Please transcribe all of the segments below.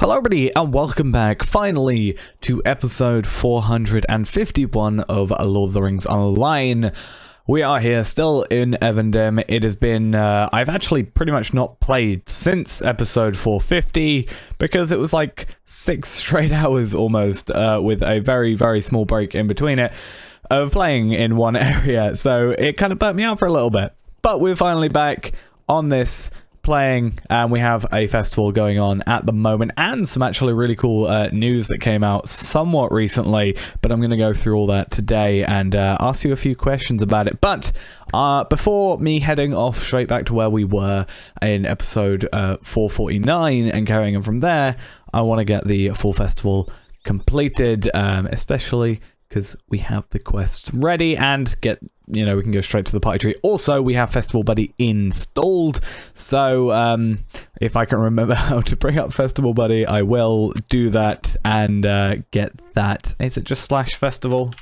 Hello everybody and welcome back finally to episode 451 of Lord of the Rings Online. We are here still in Evandem. It has been, I've actually pretty much not played since episode 450 because it was like 6 straight hours almost with a very, very small break in between it of playing in one area. So it kind of burnt me out for a little bit. But we're finally back on this playing, and we have a festival going on at the moment and some actually really cool news that came out somewhat recently, but I'm going to go through all that today and ask you a few questions about it. But before me heading off straight back to where we were in episode 449 and carrying on from there, I want to get the full festival completed, especially because we have the quests ready and get, you know, we can go straight to the party tree. Also, we have Festival Buddy installed, so if I can remember how to bring up Festival Buddy, I will do that and get that. Is it just /festival?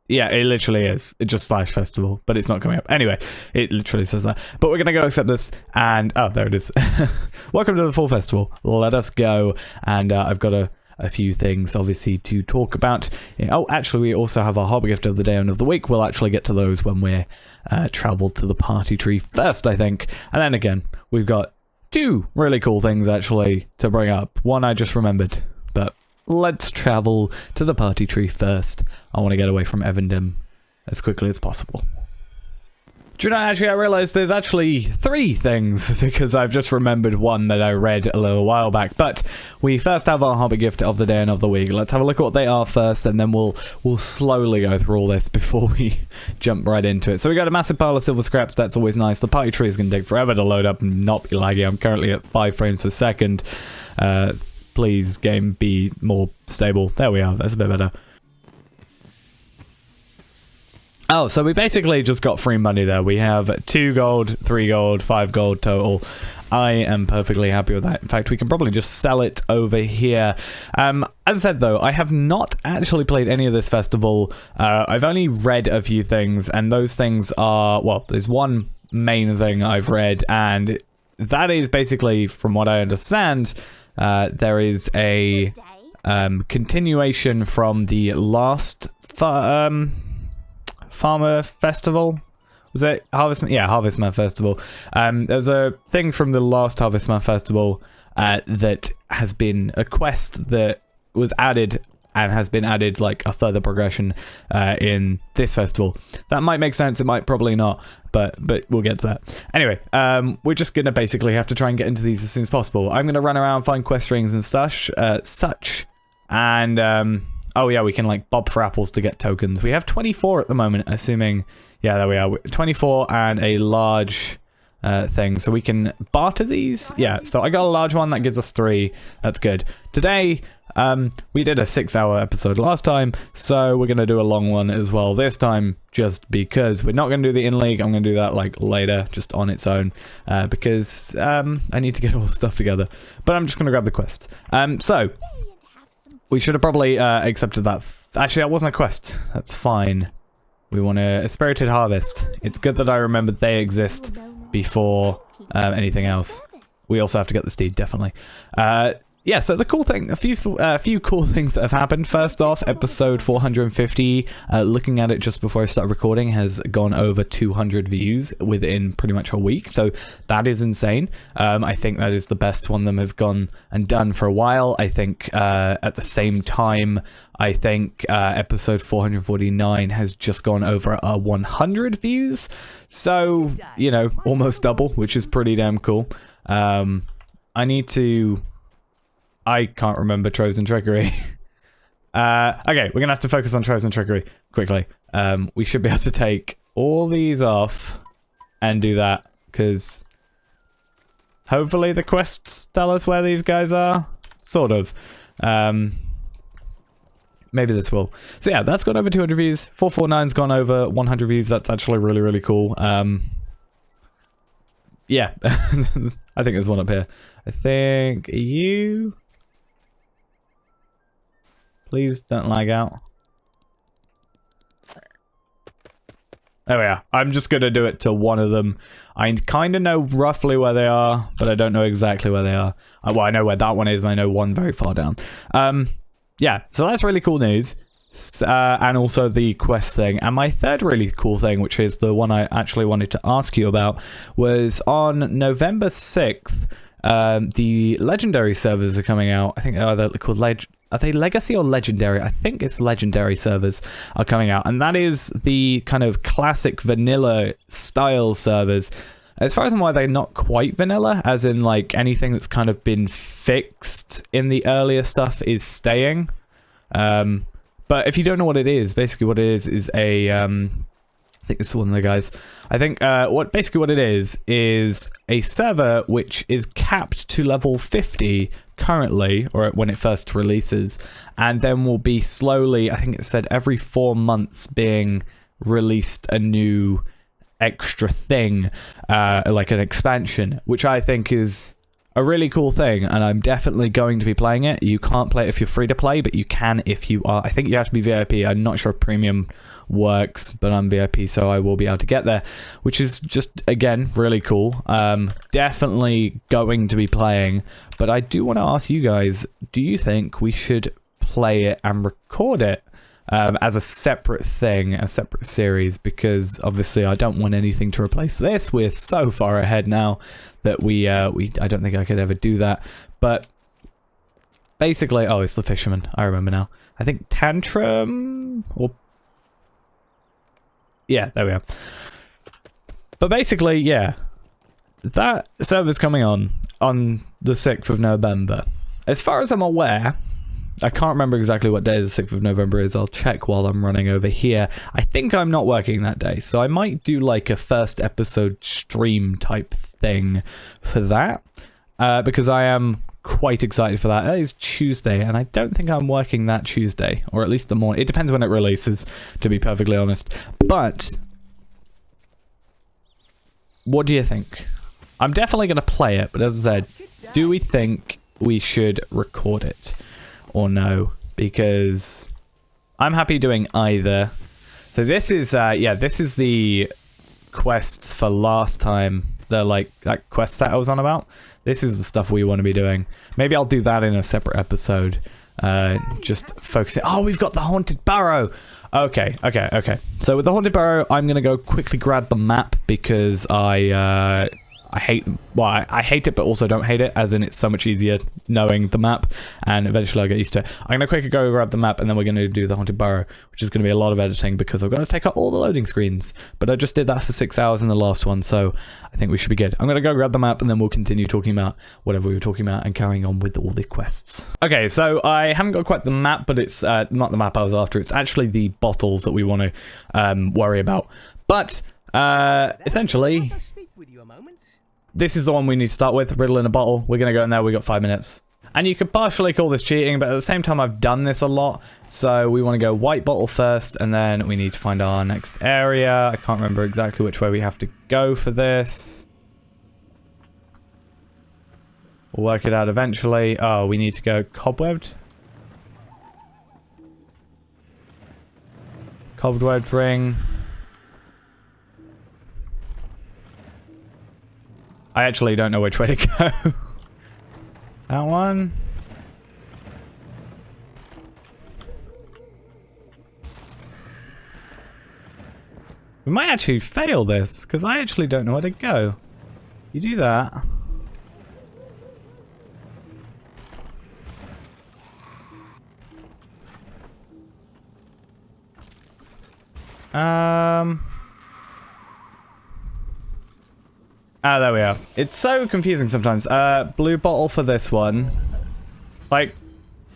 Yeah, it literally is. It just /festival, but it's not coming up. Anyway, it literally says that. But we're going to go accept this, and... oh, there it is. Welcome to the full festival. Let us go. And I've got a few things, obviously, to talk about. Oh, actually, we also have our hobby gift of the day and of the week. We'll actually get to those when we're traveled to the party tree first, I think. And then again, we've got 2 really cool things, actually, to bring up. One I just remembered, but... let's travel to the party tree first. I want to get away from Evandem as quickly as possible. Do you know, actually, I realized there's actually 3 things because I've just remembered one that I read a little while back. But we first have our hobby gift of the day and of the week. Let's have a look at what they are first, and then we'll slowly go through all this before we jump right into it. So we got a massive pile of silver scraps. That's always nice. The party tree is going to take forever to load up and not be laggy. I'm currently at 5 frames per second. Please, game, be more stable. There we are. That's a bit better. Oh, so we basically just got free money there. We have 2 gold, 3 gold, 5 gold total. I am perfectly happy with that. In fact, we can probably just sell it over here. As I said, though, I have not actually played any of this festival. I've only read a few things, and those things are... well, there's one main thing I've read, and that is basically, from what I understand... there is a continuation from the last Farmer Festival. Was it Harvestmath? Yeah, Harvestmath Festival. There's a thing from the last Harvestmath Festival that has been a quest that was added and has been added, like a further progression in this festival. That might make sense, it might probably not, but we'll get to that. Anyway, we're just going to basically have to try and get into these as soon as possible. I'm going to run around, find quest rings and such, and, oh yeah, we can like bob for apples to get tokens. We have 24 at the moment, assuming, yeah, there we are, 24 and a large... thing, so we can barter these. Yeah, so I got a large one that gives us 3. That's good. Today we did a 6-hour episode last time, so we're gonna do a long one as well this time, just because we're not gonna do the in league. I'm gonna do that like later, just on its own, because I need to get all the stuff together. But I'm just gonna grab the quest. So we should have probably accepted that. Actually, that wasn't a quest. That's fine. We want a spirited harvest. It's good that I remembered they exist before anything else. We also have to get the steed, definitely. Yeah, so the cool thing, a few cool things that have happened. First off, episode 450, looking at it just before I start recording, has gone over 200 views within pretty much a week, so that is insane. I think that is the best one them have gone and done for a while. I think at the same time, I think episode 449 has just gone over 100 views, so, you know, almost double, which is pretty damn cool. I need to... I can't remember Troves and Trickery. Okay, we're going to have to focus on Troves and Trickery quickly. We should be able to take all these off and do that, because hopefully the quests tell us where these guys are. Sort of. Maybe this will. So yeah, that's gone over 200 views. 449's gone over 100 views. That's actually really, really cool. Yeah, I think there's one up here. I think you... please don't lag out. There we are. I'm just going to do it to one of them. I kind of know roughly where they are, but I don't know exactly where they are. Well, I know where that one is, and I know one very far down. Yeah, so that's really cool news. And also the quest thing. And my third really cool thing, which is the one I actually wanted to ask you about, was on November 6th, the Legendary servers are coming out. I think they're called are they Legacy or Legendary? I think it's Legendary servers are coming out. And that is the kind of classic vanilla style servers. As far as I'm aware, they're not quite vanilla, as in like anything that's kind of been fixed in the earlier stuff is staying. But if you don't know what it is, basically what it is a I think it's one of the guys. I think what it is a server which is capped to level 50 currently, or when it first releases, and then will be slowly, I think it said every 4 months, being released a new extra thing, like an expansion, which I think is a really cool thing, and I'm definitely going to be playing it. You can't play it if you're free to play, but you can if you are. I think you have to be VIP. I'm not sure if premium works, but I'm VIP, so I will be able to get there, which is just, again, really cool. Definitely going to be playing, but I do want to ask you guys, do you think we should play it and record it as a separate thing, a separate series? Because obviously I don't want anything to replace this. We're so far ahead now that I don't think I could ever do that. But basically, oh, it's the fisherman. I remember now. I think Tantrum, or yeah, there we are. But basically, yeah, that server's coming on the 6th of November. As far as I'm aware, I can't remember exactly what day the 6th of November is. I'll check while I'm running over here. I think I'm not working that day, so I might do like a first episode stream type thing for that, because I am quite excited for that. It is Tuesday, and I don't think I'm working that Tuesday, or at least the morning. It depends when it releases, to be perfectly honest. But what do you think? I'm definitely going to play it, but as I said, do we think we should record it or no? Because I'm happy doing either. So this is this is the quests for last time, the like quests that I was on about. This is the stuff we want to be doing. Maybe I'll do that in a separate episode. Just focusing. Oh, we've got the Haunted Burrow. Okay. So with the Haunted Burrow, I'm gonna go quickly grab the map because I hate it, but also don't hate it, as in it's so much easier knowing the map, and eventually I'll get used to it. I'm going to quickly go grab the map, and then we're going to do the Haunted Burrow, which is going to be a lot of editing because I've got to take out all the loading screens. But I just did that for 6 hours in the last one, so I think we should be good. I'm going to go grab the map, and then we'll continue talking about whatever we were talking about and carrying on with all the quests. Okay, so I haven't got quite the map, but it's not the map I was after. It's actually the bottles that we want to worry about. But essentially, this is the one we need to start with, Riddle in a bottle. We're going to go in there, we got 5 minutes. And you could partially call this cheating, but at the same time I've done this a lot. So we want to go white bottle first, and then we need to find our next area. I can't remember exactly which way we have to go for this. We'll work it out eventually. Oh, we need to go cobwebbed. Cobwebbed ring. I actually don't know which way to go. That one. We might actually fail this, because I actually don't know where to go. You do that. Ah, there we are. It's so confusing sometimes. Blue bottle for this one. Like,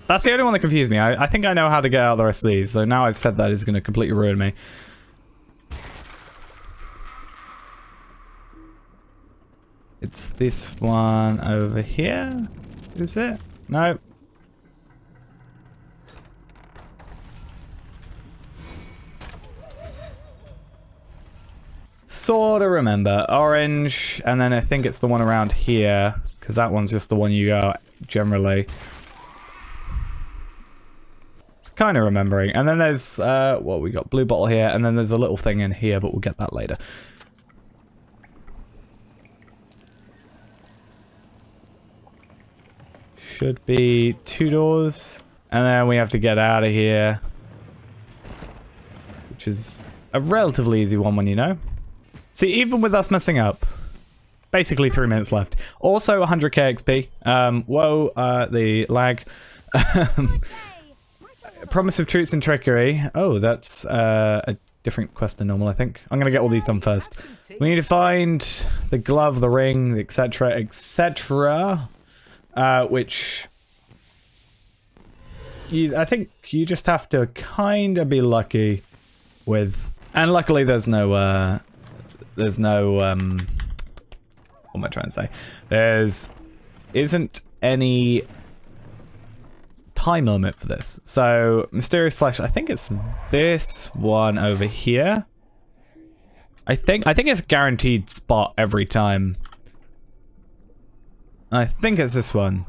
that's the only one that confused me. I think I know how to get out the rest of these, so now I've said that it's going to completely ruin me. It's this one over here. Is it? No. Sort of remember. Orange, and then I think it's the one around here, because that one's just the one you go generally. kind of remembering. And then there's, well, we got blue bottle here, and then there's a little thing in here, but we'll get that later. Should be 2 doors. And then we have to get out of here. Which is a relatively easy one when you know. See, even with us messing up, basically 3 minutes left. Also 100k XP. Whoa, the lag. Promise of truths and trickery. Oh, that's a different quest than normal, I think. I'm going to get all these done first. We need to find the glove, the ring, etc., etc. Which... I think you just have to kind of be lucky with... And luckily there's no... what am I trying to say? There's... isn't any... time limit for this. So, Mysterious Flesh, I think it's this one over here. I think it's a guaranteed spot every time. I think it's this one.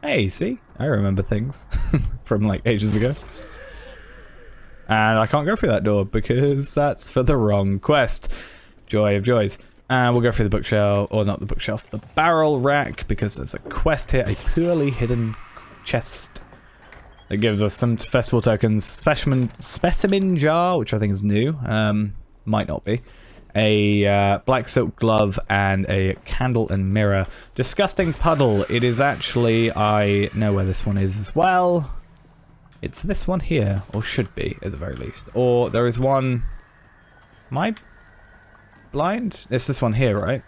Hey, see? I remember things from like ages ago. And I can't go through that door because that's for the wrong quest. Joy of joys. And we'll go through the bookshelf, or not the bookshelf, the barrel rack, because there's a quest here, a poorly hidden chest that gives us some festival tokens. Specimen jar, which I think is new, might not be. A black silk glove and a candle and mirror. Disgusting puddle. It is actually, I know where this one is as well. It's this one here, or should be at the very least. Or there is one. Am I blind? It's this one here, right?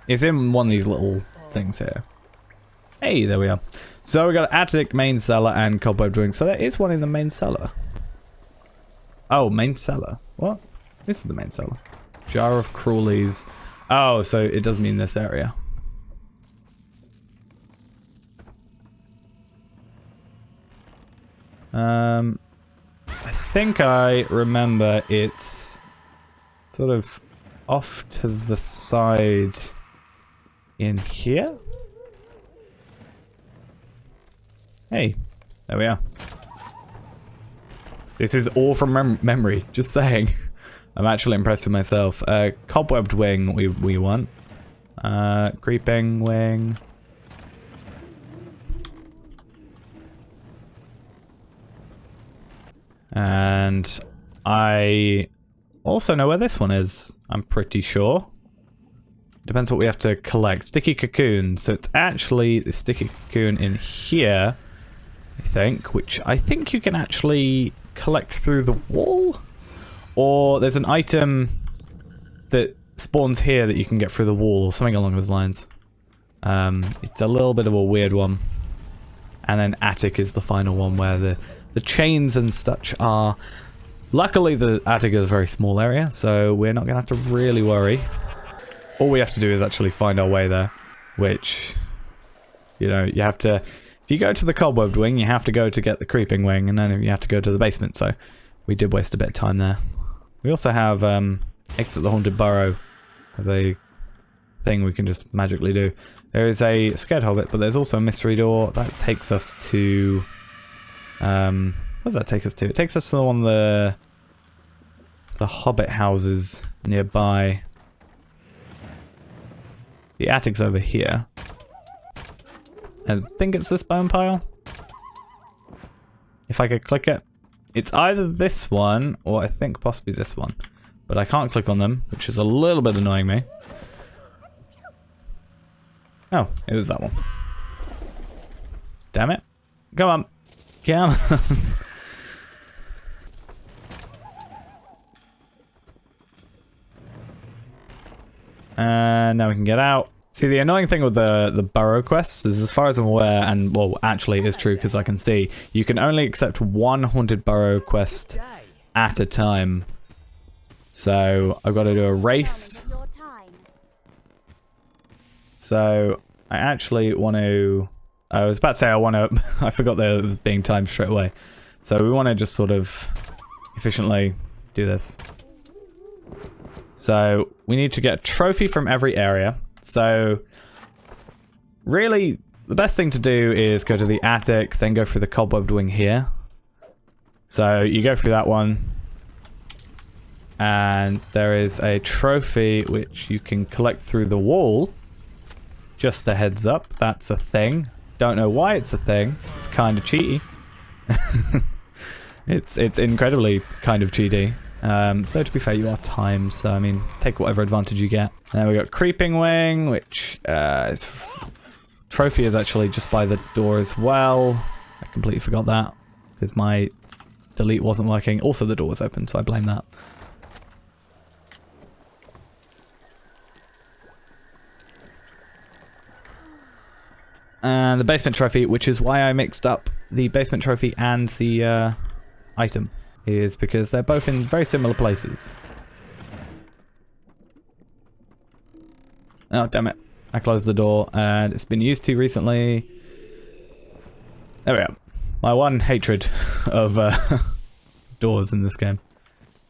It's in one of these little things here. Hey, there we are. So we got attic, main cellar, and cobweb wing. So there is one in the main cellar. Oh, main cellar. What? This is the main cellar. Jar of Crawleys. Oh, so it does mean this area. I think I remember it's sort of off to the side in here. Hey, there we are. This is all from memory, just saying. I'm actually impressed with myself. Cobwebbed wing we want. Creeping wing. And I also know where this one is, I'm pretty sure. Depends what we have to collect. Sticky cocoon. So it's actually the sticky cocoon in here, I think, which I think you can actually collect through the wall. Or there's an item that spawns here that you can get through the wall, or something along those lines. It's a little bit of a weird one. And then attic is the final one where the chains and such are. Luckily the attic is a very small area, so we're not going to have to really worry. All we have to do is actually find our way there, which, you know, you have to... If you go to the cobwebbed wing, you have to go to get the creeping wing, and then you have to go to the basement, so we did waste a bit of time there. We also have exit the Haunted Burrow as a thing we can just magically do. There is a scared hobbit, but there's also a mystery door that takes us to... what does that take us to? It takes us to one of the hobbit houses nearby. The attic's over here. I think it's this bone pile. If I could click it. It's either this one, or I think possibly this one. But I can't click on them, which is a little bit annoying me. Oh, it was that one. Damn it. Come on. Come on. And now we can get out. See, the annoying thing with the burrow quests is, as far as I'm aware, and well, actually it is true because I can see, you can only accept one Haunted Burrow quest at a time. So I've got to do a race. So I actually want to... I was about to say I want to... I forgot that it was being timed straight away. So we want to just sort of efficiently do this. So we need to get a trophy from every area. So really, the best thing to do is go to the attic, then go through the cobwebbed wing here. So you go through that one, and there is a trophy which you can collect through the wall. Just a heads up, that's a thing. Don't know why it's a thing. It's kind of cheaty. It's incredibly kind of cheaty. Though to be fair, you are timed, so I mean, take whatever advantage you get. Now we got creeping wing, which trophy is actually just by the door as well. I completely forgot that because my delete wasn't working. Also, the door was open, so I blame that. And the basement trophy, which is why I mixed up the basement trophy and the item, is because they're both in very similar places. Oh, damn it. I closed the door, and it's been used to recently. There we go. My one hatred of doors in this game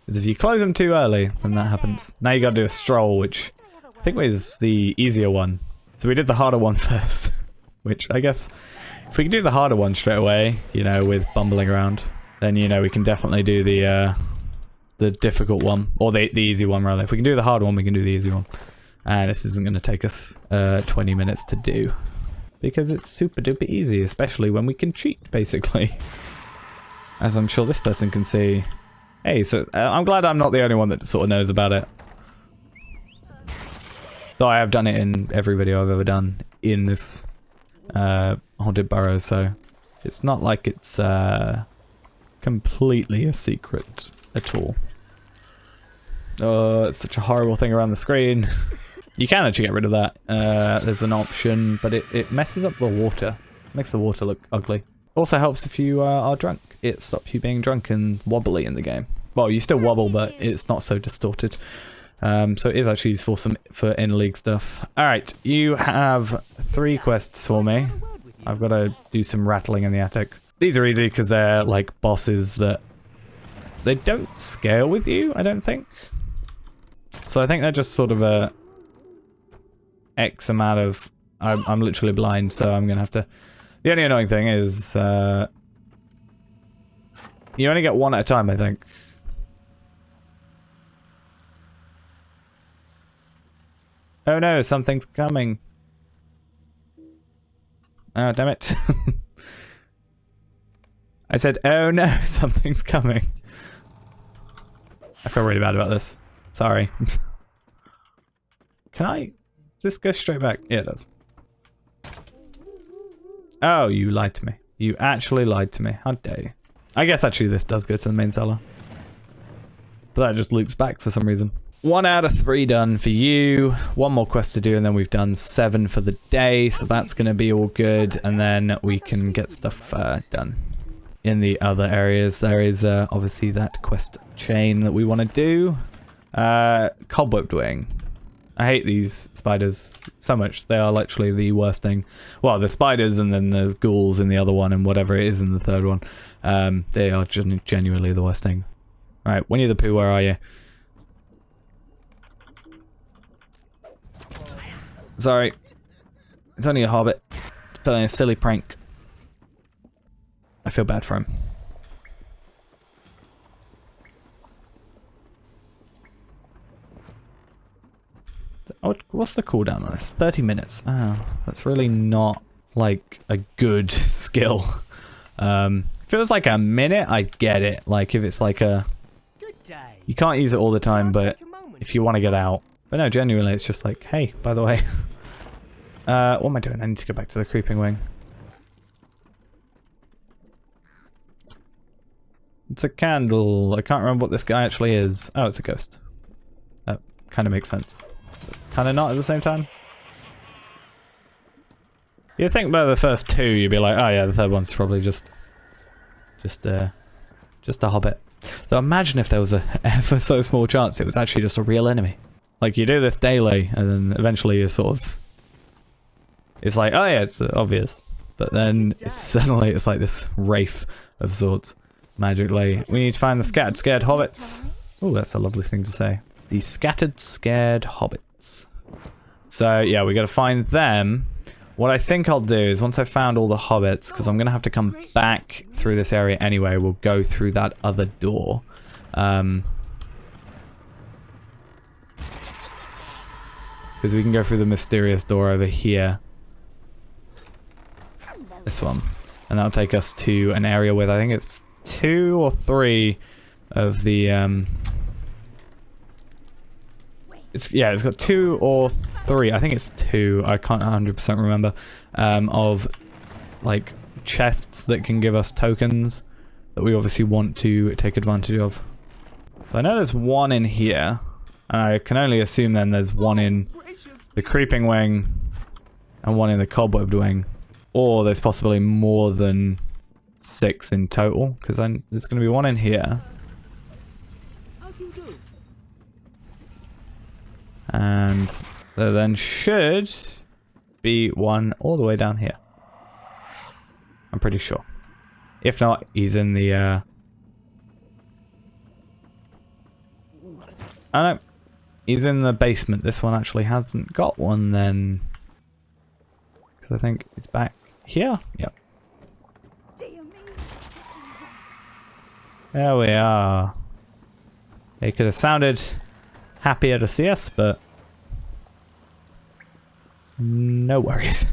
is if you close them too early, then that happens. Now you gotta do a stroll, which I think was the easier one. So we did the harder one first, which I guess if we can do the harder one straight away, you know, with bumbling around, then, you know, we can definitely do the difficult one, or the easy one rather. If we can do the hard one, we can do the easy one. And this isn't going to take us 20 minutes to do, because it's super duper easy, especially when we can cheat, basically. As I'm sure this person can see. Hey, so I'm glad I'm not the only one that sort of knows about it. Though I have done it in every video I've ever done in this Haunted Burrow, so it's not like it's completely a secret at all. Oh, it's such a horrible thing around the screen. You can actually get rid of that. There's an option, but it messes up the water. Makes the water look ugly. Also helps if you are drunk. It stops you being drunk and wobbly in the game. Well, you still wobble, but it's not so distorted. So it is actually useful for in-league stuff. Alright, you have 3 quests for me. I've got to do some rattling in the attic. These are easy because they're like bosses that they don't scale with you, I don't think. So I think they're just sort of a X amount of... I'm literally blind, so I'm going to have to... The only annoying thing is... you only get one at a time, I think. Oh no, something's coming. Oh, damn it. I said, oh no, something's coming. I feel really bad about this. Sorry. Can I... Does this go straight back? Yeah, it does. Oh, you lied to me. You actually lied to me. How dare you? I guess actually this does go to the main cellar. But that just loops back for some reason. 1 out of 3 done for you. 1 more quest to do, and then we've done 7 for the day. So that's going to be all good. And then we can get stuff done. In the other areas, there is obviously that quest chain that we want to do. Cobwebbed wing. I hate these spiders so much. They are literally the worst thing. Well, the spiders and then the ghouls in the other one and whatever it is in the third one. They are genuinely the worst thing. Right, Winnie the Pooh, where are you? Sorry. It's only a hobbit. It's playing a silly prank. I feel bad for him. What's the cooldown on this? 30 minutes. Oh, that's really not like a good skill. If it was like a minute, I get it. Like if it's like a... You can't use it all the time, but if you want to get out. But no, genuinely, it's just like, hey, by the way. What am I doing? I need to go back to the creeping wing. It's a candle. I can't remember what this guy actually is. Oh, it's a ghost. That kind of makes sense. Kind of not at the same time. You'd think by the first 2, you'd be like, oh yeah, the third one's probably just a hobbit. Though imagine if there was a ever so small chance it was actually just a real enemy. Like you do this daily, and then eventually you're sort of... It's like, oh yeah, it's obvious. But then suddenly it's like this wraith of sorts. Magically. We need to find the scattered scared hobbits. Oh, that's a lovely thing to say. The scattered scared hobbits. So yeah, we gotta find them. What I think I'll do is once I've found all the hobbits, because I'm going to have to come back through this area anyway, we'll go through that other door. Because we can go through the mysterious door over here. This one. And that'll take us to an area with, I think it's 2 or 3 of the, it's got 2 or 3, I think it's 2, I can't 100% remember, of, like, chests that can give us tokens that we obviously want to take advantage of. So I know there's one in here, and I can only assume then there's one in the creeping wing, and one in the cobwebbed wing. Or there's possibly more than 6 in total, because there's going to be one in here. And there then should be one all the way down here. I'm pretty sure. If not, he's in the... Oh no. He's in the basement. This one actually hasn't got one then. Because I think it's back here. Yep. There we are. He could have sounded happier to see us, but no worries.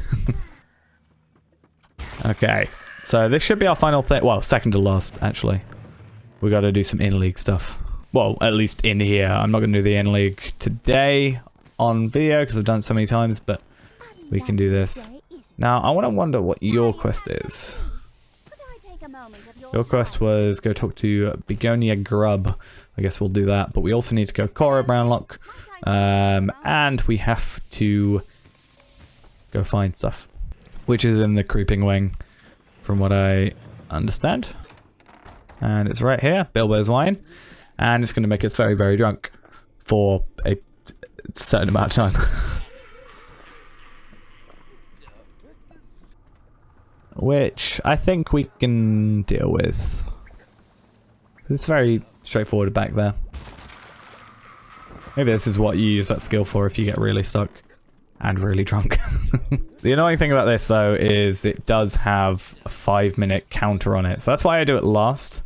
Okay, so this should be our final thing. Well, second to last, actually. We got to do some in-league stuff. Well, at least in here. I'm not going to do the in-league today on video because I've done it so many times, but we can do this. Now, I want to wonder what your quest is. Your quest was go talk to Begonia Grub. I guess we'll do that, but we also need to go Cora Brownlock. And we have to go find stuff, which is in the creeping wing, from what I understand. And it's right here, Bilbo's wine. And it's going to make us very, very drunk for a certain amount of time. Which I think we can deal with. It's very straightforward back there. Maybe this is what you use that skill for if you get really stuck and really drunk. The annoying thing about this though is it does have a 5-minute counter on it. So that's why I do it last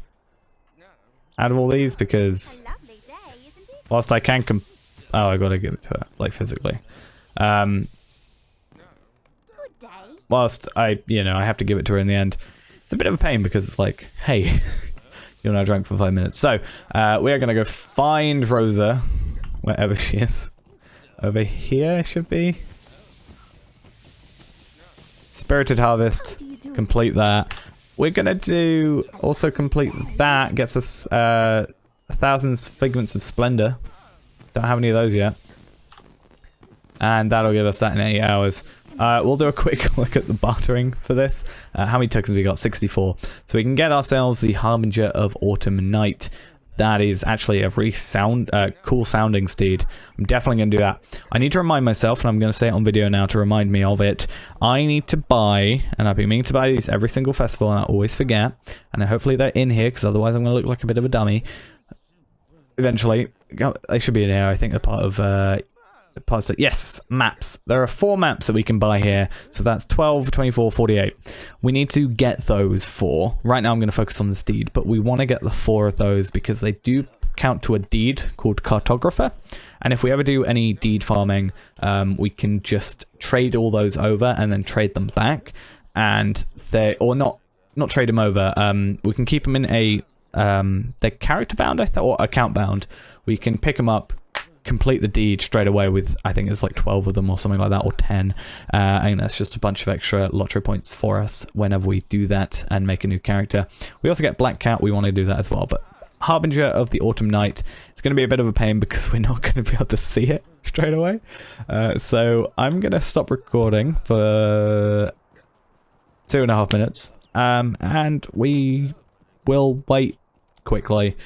out of all these, because whilst I can oh, I gotta give it to her, like physically. Whilst I have to give it to her in the end, it's a bit of a pain because it's like, hey, you're now drunk for 5 minutes. So, we are going to go find Rosa, wherever she is. Over here, should be. Spirited Harvest, complete that. We're going to also complete that, gets us 1,000 Figments of Splendor. Don't have any of those yet. And that'll give us that in 8 hours. We'll do a quick look at the bartering for this. How many tokens have we got? 64. So we can get ourselves the Harbinger of Autumn Night. That is actually a really cool sounding steed. I'm definitely going to do that. I need to remind myself, and I'm going to say it on video now to remind me of it. I need to buy, and I've been meaning to buy these every single festival, and I always forget. And hopefully they're in here, because otherwise I'm going to look like a bit of a dummy. Eventually. They should be in here. I think they're part of... yes, maps. There are 4 maps that we can buy here. So that's 12, 24, 48. We need to get those 4. Right now I'm going to focus on the steed, but we want to get the 4 of those because they do count to a deed called Cartographer. And if we ever do any deed farming, we can just trade all those over and then trade them back. And not trade them over. We can keep them in a they're character bound, I thought, or account bound. We can pick them up, complete the deed straight away with, I think it's like 12 of them or something like that, or 10. And that's just a bunch of extra LOTRO points for us whenever we do that and make a new character. We also get Black Cat, we want to do that as well. But Harbinger of the Autumn Night, it's going to be a bit of a pain because we're not going to be able to see it straight away. So I'm going to stop recording for 2.5 minutes. And we will wait quickly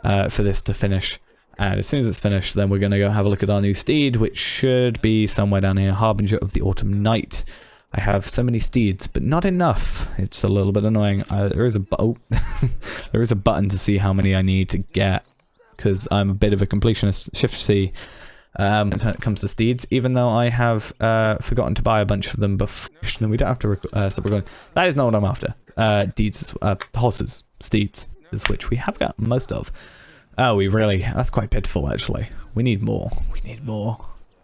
for this to finish. And as soon as it's finished, then we're going to go have a look at our new steed, which should be somewhere down here. Harbinger of the Autumn Night. I have so many steeds, but not enough. It's a little bit annoying. There is a there is a button to see how many I need to get, because I'm a bit of a completionist. Shift C. when it comes to steeds, even though I have forgotten to buy a bunch of them before. No, we don't have to stop recording. That is not what I'm after. Deeds, horses, steeds, is which we have got most of. Oh, that's quite pitiful actually. We need more. We need more.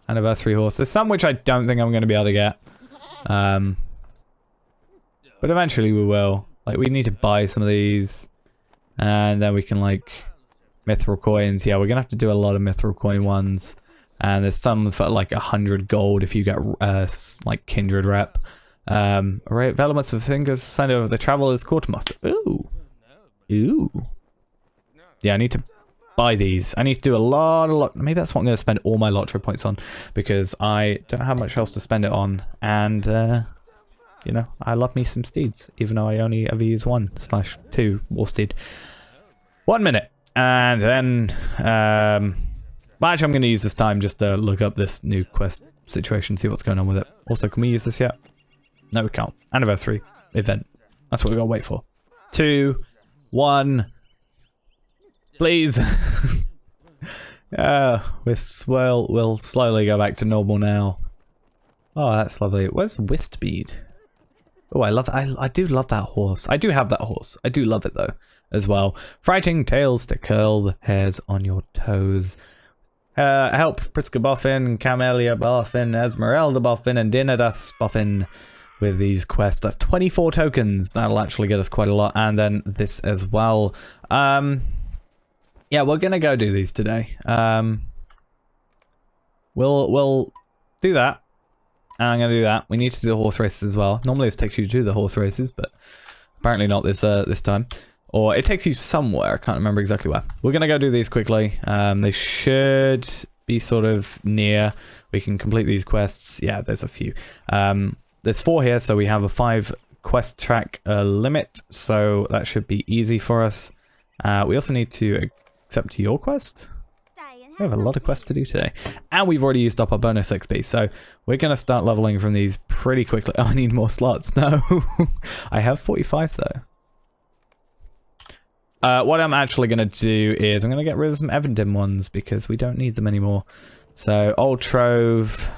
Anniversary horse. There's some which I don't think I'm going to be able to get. But eventually we will. Like, we need to buy some of these. And then we can, like, mithril coins. Yeah, we're going to have to do a lot of mithril coin ones. And there's some for, like, 100 gold if you get, like, kindred rep. Array of elements of fingers signed over the traveler's quartermaster. Ooh. Ooh. Yeah, I need to buy these. I need to do a lot. Maybe that's what I'm going to spend all my LOTRO points on. Because I don't have much else to spend it on. And, you know, I love me some steeds, even though I only ever use 1/2 war steed. 1 minute, and then, well, actually I'm going to use this time just to look up this new quest situation, see what's going on with it. Also, can we use this yet? No, we can't. Anniversary event. That's what we got to wait for. 2, 1, please. We'll slowly go back to normal now. Oh, that's lovely. Where's Wistbead? Oh, I do love that horse. I do have that horse. I do love it though, as well. Frightening tales to curl the hairs on your toes. Help Pritzker Boffin, Camellia Boffin, Esmeralda Boffin, and Dinadas Boffin with these quests. That's 24 tokens. That'll actually get us quite a lot. And then this as well. Yeah, we're gonna go do these today. We'll do that. And I'm going to do that. We need to do the horse races as well. Normally this takes you to do the horse races, but apparently not this time. Or it takes you somewhere. I can't remember exactly where. We're going to go do these quickly. They should be sort of near. We can complete these quests. Yeah, there's a few. There's 4 here, so we have a 5 quest track limit. So that should be easy for us. We also need to accept your quest. We have a lot of quests to do today. And we've already used up our bonus XP, so we're going to start leveling from these pretty quickly. Oh, I need more slots. No. I have 45, though. What I'm actually going to do is I'm going to get rid of some Evendim ones because we don't need them anymore. So, Old Trove.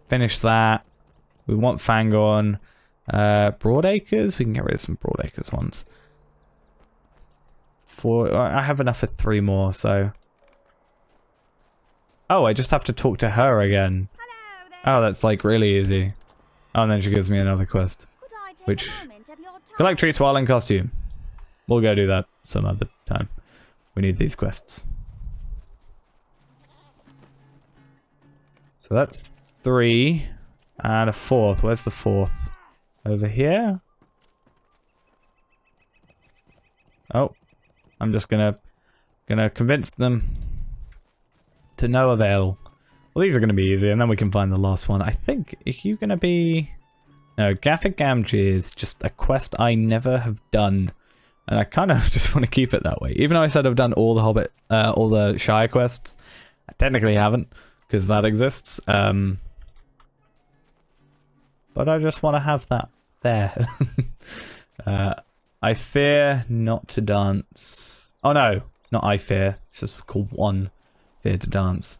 Finish that. We want Fangorn. Broadacres. We can get rid of some Broadacres ones. I have enough for 3 more, so... Oh, I just have to talk to her again. Oh, that's like really easy. Oh, and then she gives me another quest. Which... Collect treats while in costume. We'll go do that some other time. We need these quests. So that's 3. And a 4th. Where's the 4th? Over here? Oh. I'm just gonna convince them. To no avail. Well, these are going to be easy, and then we can find the last one. I think, are you going to be... No, Gaffic Gamgee is just a quest I never have done. And I kind of just want to keep it that way. Even though I said I've done all the Hobbit, all the Shire quests. I technically haven't, because that exists. But I just want to have that there. I fear not to dance. Oh no, not I fear. It's just called 1. Fear to dance.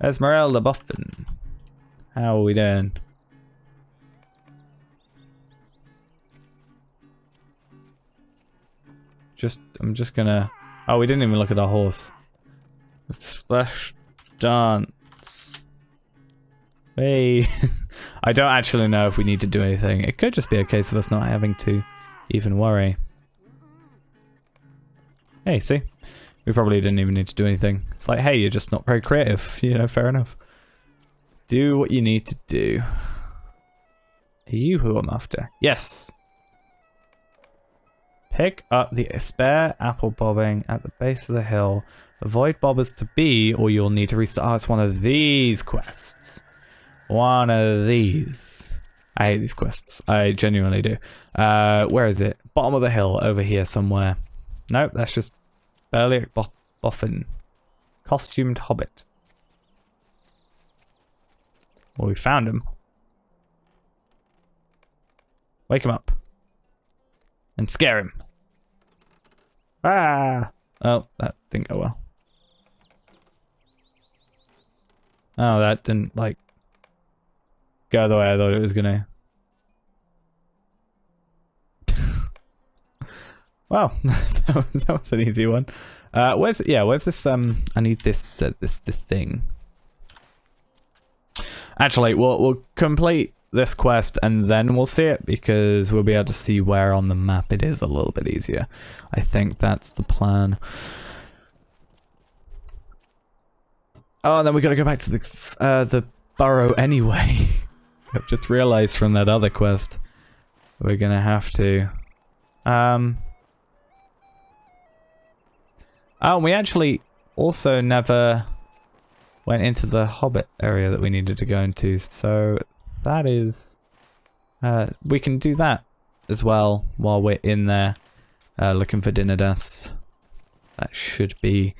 Esmeralda Boffin. How are we doing? I'm just gonna... Oh, we didn't even look at our horse. Splash dance. Hey. I don't actually know if we need to do anything. It could just be a case of us not having to even worry. Hey, see? We probably didn't even need to do anything. It's like, hey, you're just not very creative. You know, fair enough. Do what you need to do. Are you who I'm after? Yes. Pick up the spare apple bobbing at the base of the hill. Avoid bobbers to be, or you'll need to restart. Oh, it's one of these quests. One of these. I hate these quests. I genuinely do. Where is it? Bottom of the hill, over here somewhere. Nope, that's just Burliak Boffin. Costumed hobbit. Well, we found him. Wake him up. And scare him. Ah! Oh, that didn't go well. Oh, that didn't, like, go the way I thought it was gonna. Well, that was an easy one. Where's this, I need this, this thing. Actually, we'll complete this quest and then we'll see it, because we'll be able to see where on the map it is a little bit easier. I think that's the plan. Oh, and then we gotta go back to the burrow anyway. I've just realized from that other quest we're gonna have to. Oh, and we actually also never went into the Hobbit area that we needed to go into, so that is... we can do that as well while we're in there looking for dinner dust. That should be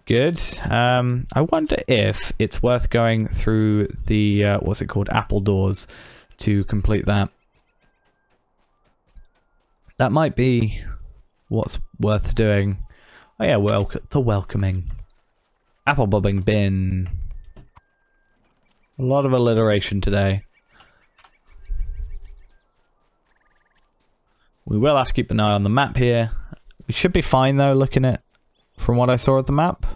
good. I wonder if it's worth going through the, what's it called, apple doors to complete that. That might be what's worth doing. Oh yeah, the welcoming. Apple bobbing bin. A lot of alliteration today. We will have to keep an eye on the map here. We should be fine though, looking at from what I saw at the map.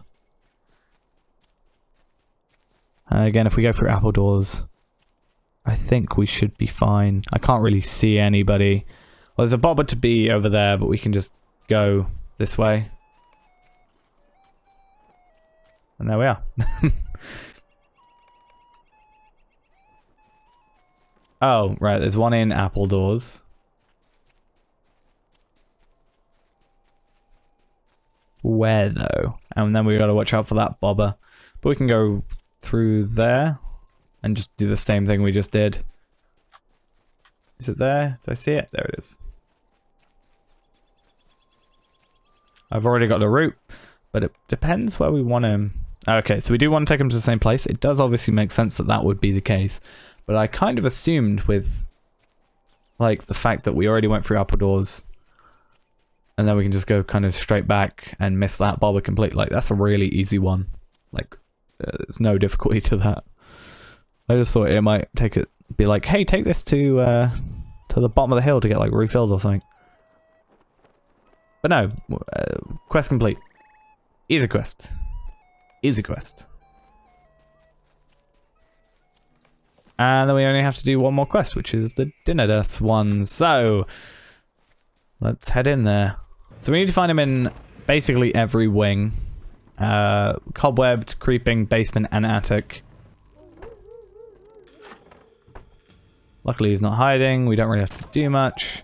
Again, if we go through apple doors, I think we should be fine. I can't really see anybody. Well, there's a bobber to be over there, but we can just go this way. And there we are. Oh, right, there's one in apple doors. Where though? And then we gotta watch out for that bobber. But we can go through there and just do the same thing we just did. Is it there? Do I see it? There it is. I've already got the route, but it depends where we want him. Okay, so we do want to take him to the same place. It does obviously make sense that that would be the case, but I kind of assumed with like the fact that we already went through apple doors and then we can just go kind of straight back and miss that bobber completely. Like, that's a really easy one. Like, there's no difficulty to that. I just thought it might take it, be like, hey, take this to the bottom of the hill to get like refilled or something. But no, quest complete. Easy quest. Easy quest. And then we only have to do one more quest, which is the dinner dust one. So let's head in there. So we need to find him in basically every wing. Cobwebbed, creeping, basement, and attic. Luckily he's not hiding. We don't really have to do much.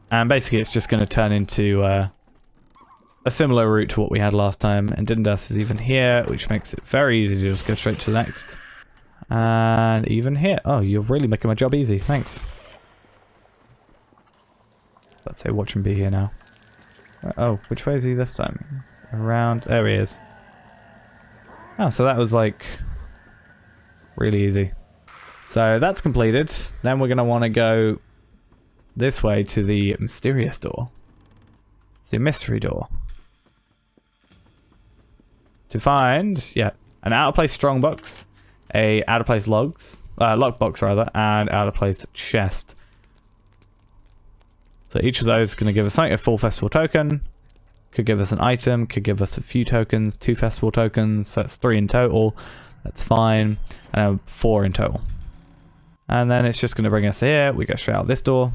And basically it's just going to turn into a similar route to what we had last time. And dinner dust is even here, which makes it very easy to just go straight to the next. And even here. Oh, you're really making my job easy. Thanks. Let's say watch him be here now. Oh, which way is he this time? He's around. There he is. Oh, so that was like really easy. So that's completed. Then we're going to want to go this way to the mysterious door. It's the mystery door. To find, yeah, an out-of-place strongbox, a out-of-place lockbox rather, and out-of-place chest. So each of those is going to give us something, a full festival token, could give us an item, could give us a few tokens, 2 festival tokens, so that's 3 in total, that's fine, and 4 in total. And then it's just going to bring us here, we go straight out this door,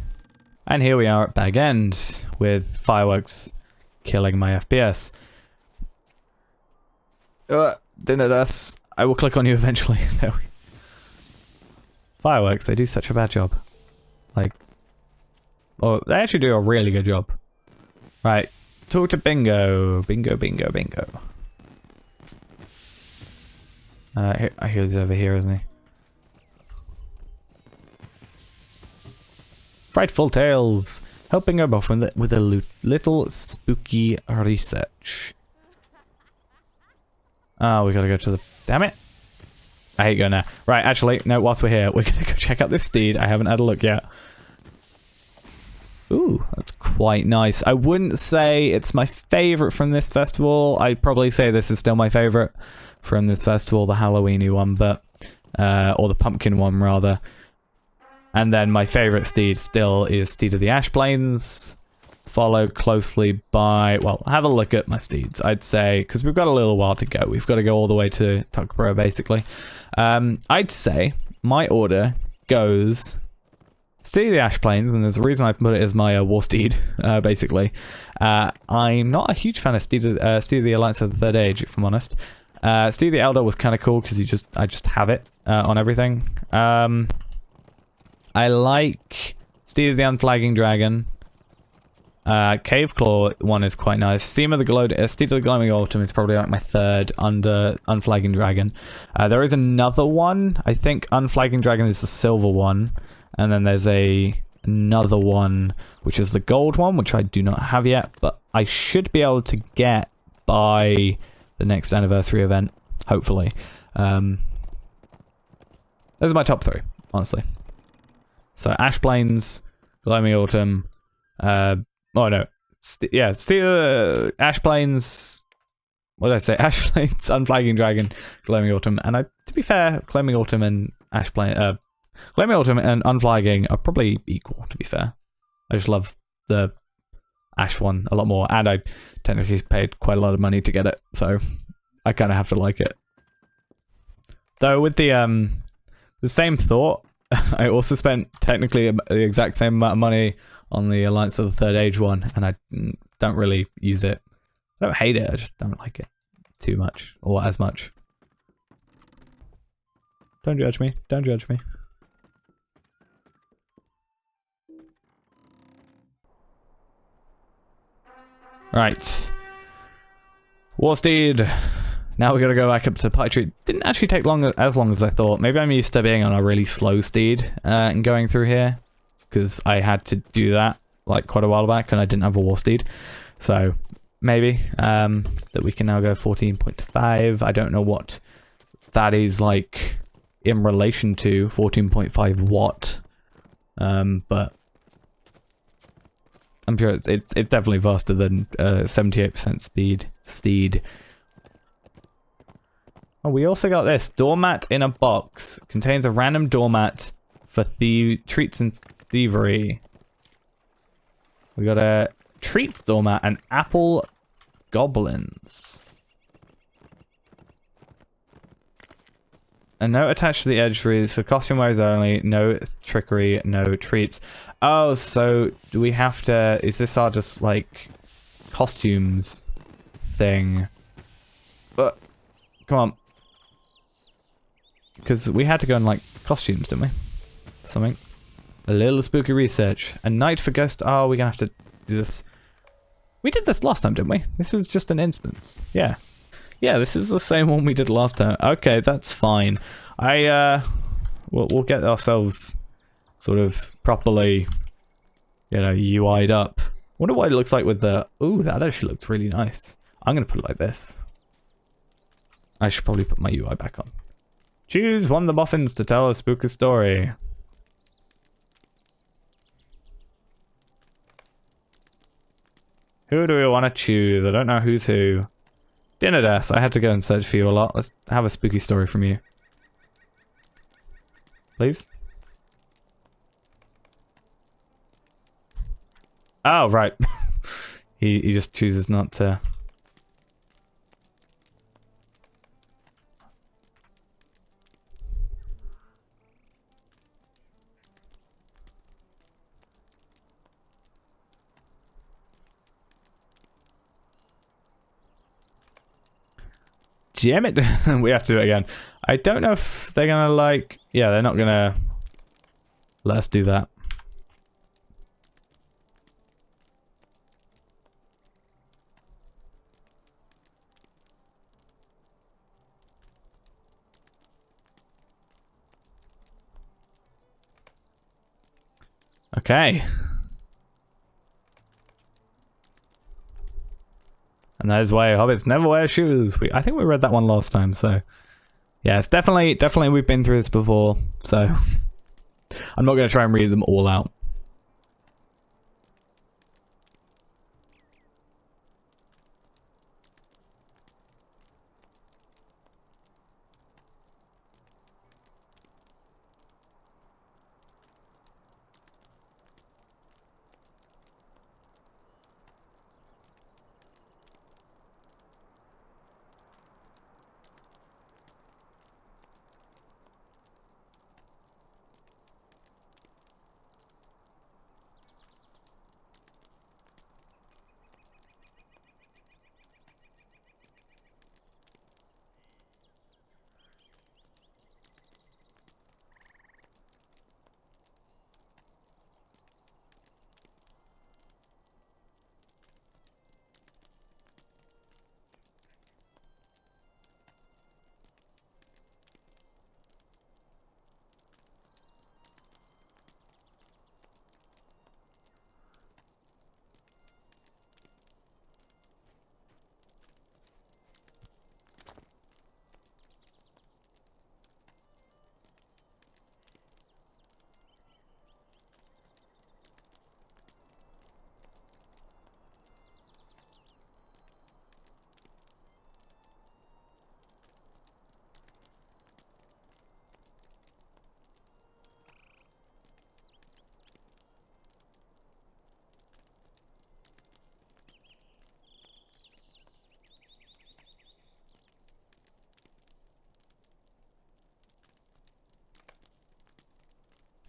and here we are at Bag End, with fireworks killing my FPS. Dinner dust. I will click on you eventually. There we... Fireworks, they do such a bad job. Like, oh, they actually do a really good job. Right, talk to Bingo. Bingo, bingo, bingo. I hear he's over here, isn't he? Frightful Tales. Helping her both with a little spooky research. Oh, we gotta go to the... Damn it. I hate going there. Right, actually, no, whilst we're here, we're gonna go check out this steed. I haven't had a look yet. Ooh, that's quite nice. I wouldn't say it's my favourite from this festival. I'd probably say this is still my favourite from this festival, the Halloweeny one, but or the pumpkin one rather. And then my favourite steed still is Steed of the Ash Plains, followed closely by, well, have a look at my steeds, I'd say, because we've got a little while to go. We've got to go all the way to Tuckborough, basically. I'd say my order goes Steed of the Ash Plains, and there's a reason I put it as my war steed, basically. I'm not a huge fan of Steed of the Alliance of the Third Age, if I'm honest. Steed of the Elder was kind of cool because I just have it on everything. I like Steed of the Unflagging Dragon. Cave Claw one is quite nice. Steed of the Glowing Autumn is probably like my third under Unflagging Dragon. There is another one. I think Unflagging Dragon is the silver one. And then there's another one, which is the gold one, which I do not have yet. But I should be able to get by the next anniversary event, hopefully. Those are my top 3, honestly. So Ash Plains, Gloomy Autumn, Ash Plains, what did I say? Ash Plains, Unflagging Dragon, Gloomy Autumn, and to be fair, Gloomy Autumn and Gloomy Autumn and Unflagging are probably equal, to be fair. I just love the Ash one a lot more, and I technically paid quite a lot of money to get it, so I kind of have to like it. Though with the same thought, I also spent technically the exact same amount of money on the Alliance of the Third Age one, and I don't really use it. I don't hate it, I just don't like it too much, or as much. Don't judge me, don't judge me. Right. Warsteed. Now we're going to go back up to Pie Tree. Didn't actually take as long as I thought. Maybe I'm used to being on a really slow steed and going through here, because I had to do that like quite a while back and I didn't have a war steed. So maybe that we can now go 14.5. I don't know what that is like in relation to 14.5 watt, but I'm sure it's definitely faster than 78% steed. Oh, we also got this. Doormat in a box. Contains a random doormat for treats and thievery. We got a treats doormat and apple goblins. A note attached to the edge reads, for costume wearers only, no trickery, no treats. Oh, so do we have to... Is this our just, like, costumes thing? But, come on. Because we had to go in, like, costumes, didn't we? Something. A little spooky research. A night for ghost... Oh, we're gonna have to do this. We did this last time, didn't we? This was just an instance. Yeah. Yeah, this is the same one we did last time. Okay, that's fine. We'll get ourselves sort of properly, you know, UI'd up. Wonder what it looks like with the... Ooh, that actually looks really nice. I'm gonna put it like this. I should probably put my UI back on. Choose one of the muffins to tell a spooky story. Who do we want to choose? I don't know who's who. Dinner desk. I had to go and search for you a lot. Let's have a spooky story from you. Please? Oh, right. he just chooses not to... Damn it. We have to do it again. I don't know if they're gonna like... Yeah, they're not gonna let us do that. Okay. And that is why hobbits never wear shoes. I think we read that one last time, so... Yeah, it's definitely we've been through this before, so... I'm not going to try and read them all out.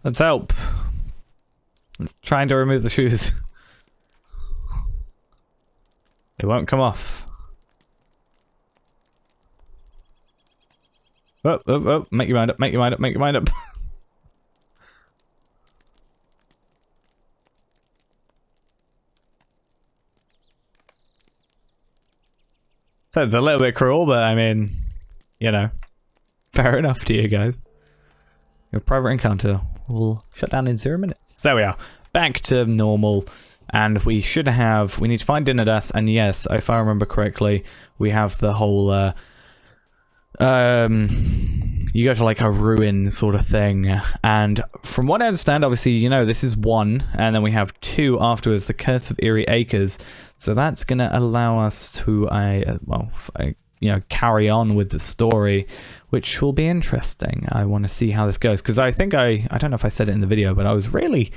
Let's help. It's trying to remove the shoes. It won't come off. Oh, oh, oh. Make your mind up, make your mind up, make your mind up. So it's a little bit cruel, but I mean, you know, fair enough to you guys. Your private encounter will shut down in 0 minutes. So there we are, back to normal, and we should have, we need to find Dinner Dust, and yes, if I remember correctly, we have the whole, you go to like a ruin sort of thing, and from what I understand, obviously, you know, this is 1, and then we have 2 afterwards, the Curse of Eerie Acres, so that's gonna allow us to, you know, carry on with the story, which will be interesting. I want to see how this goes, because I think I don't know if I said it in the video, but I was really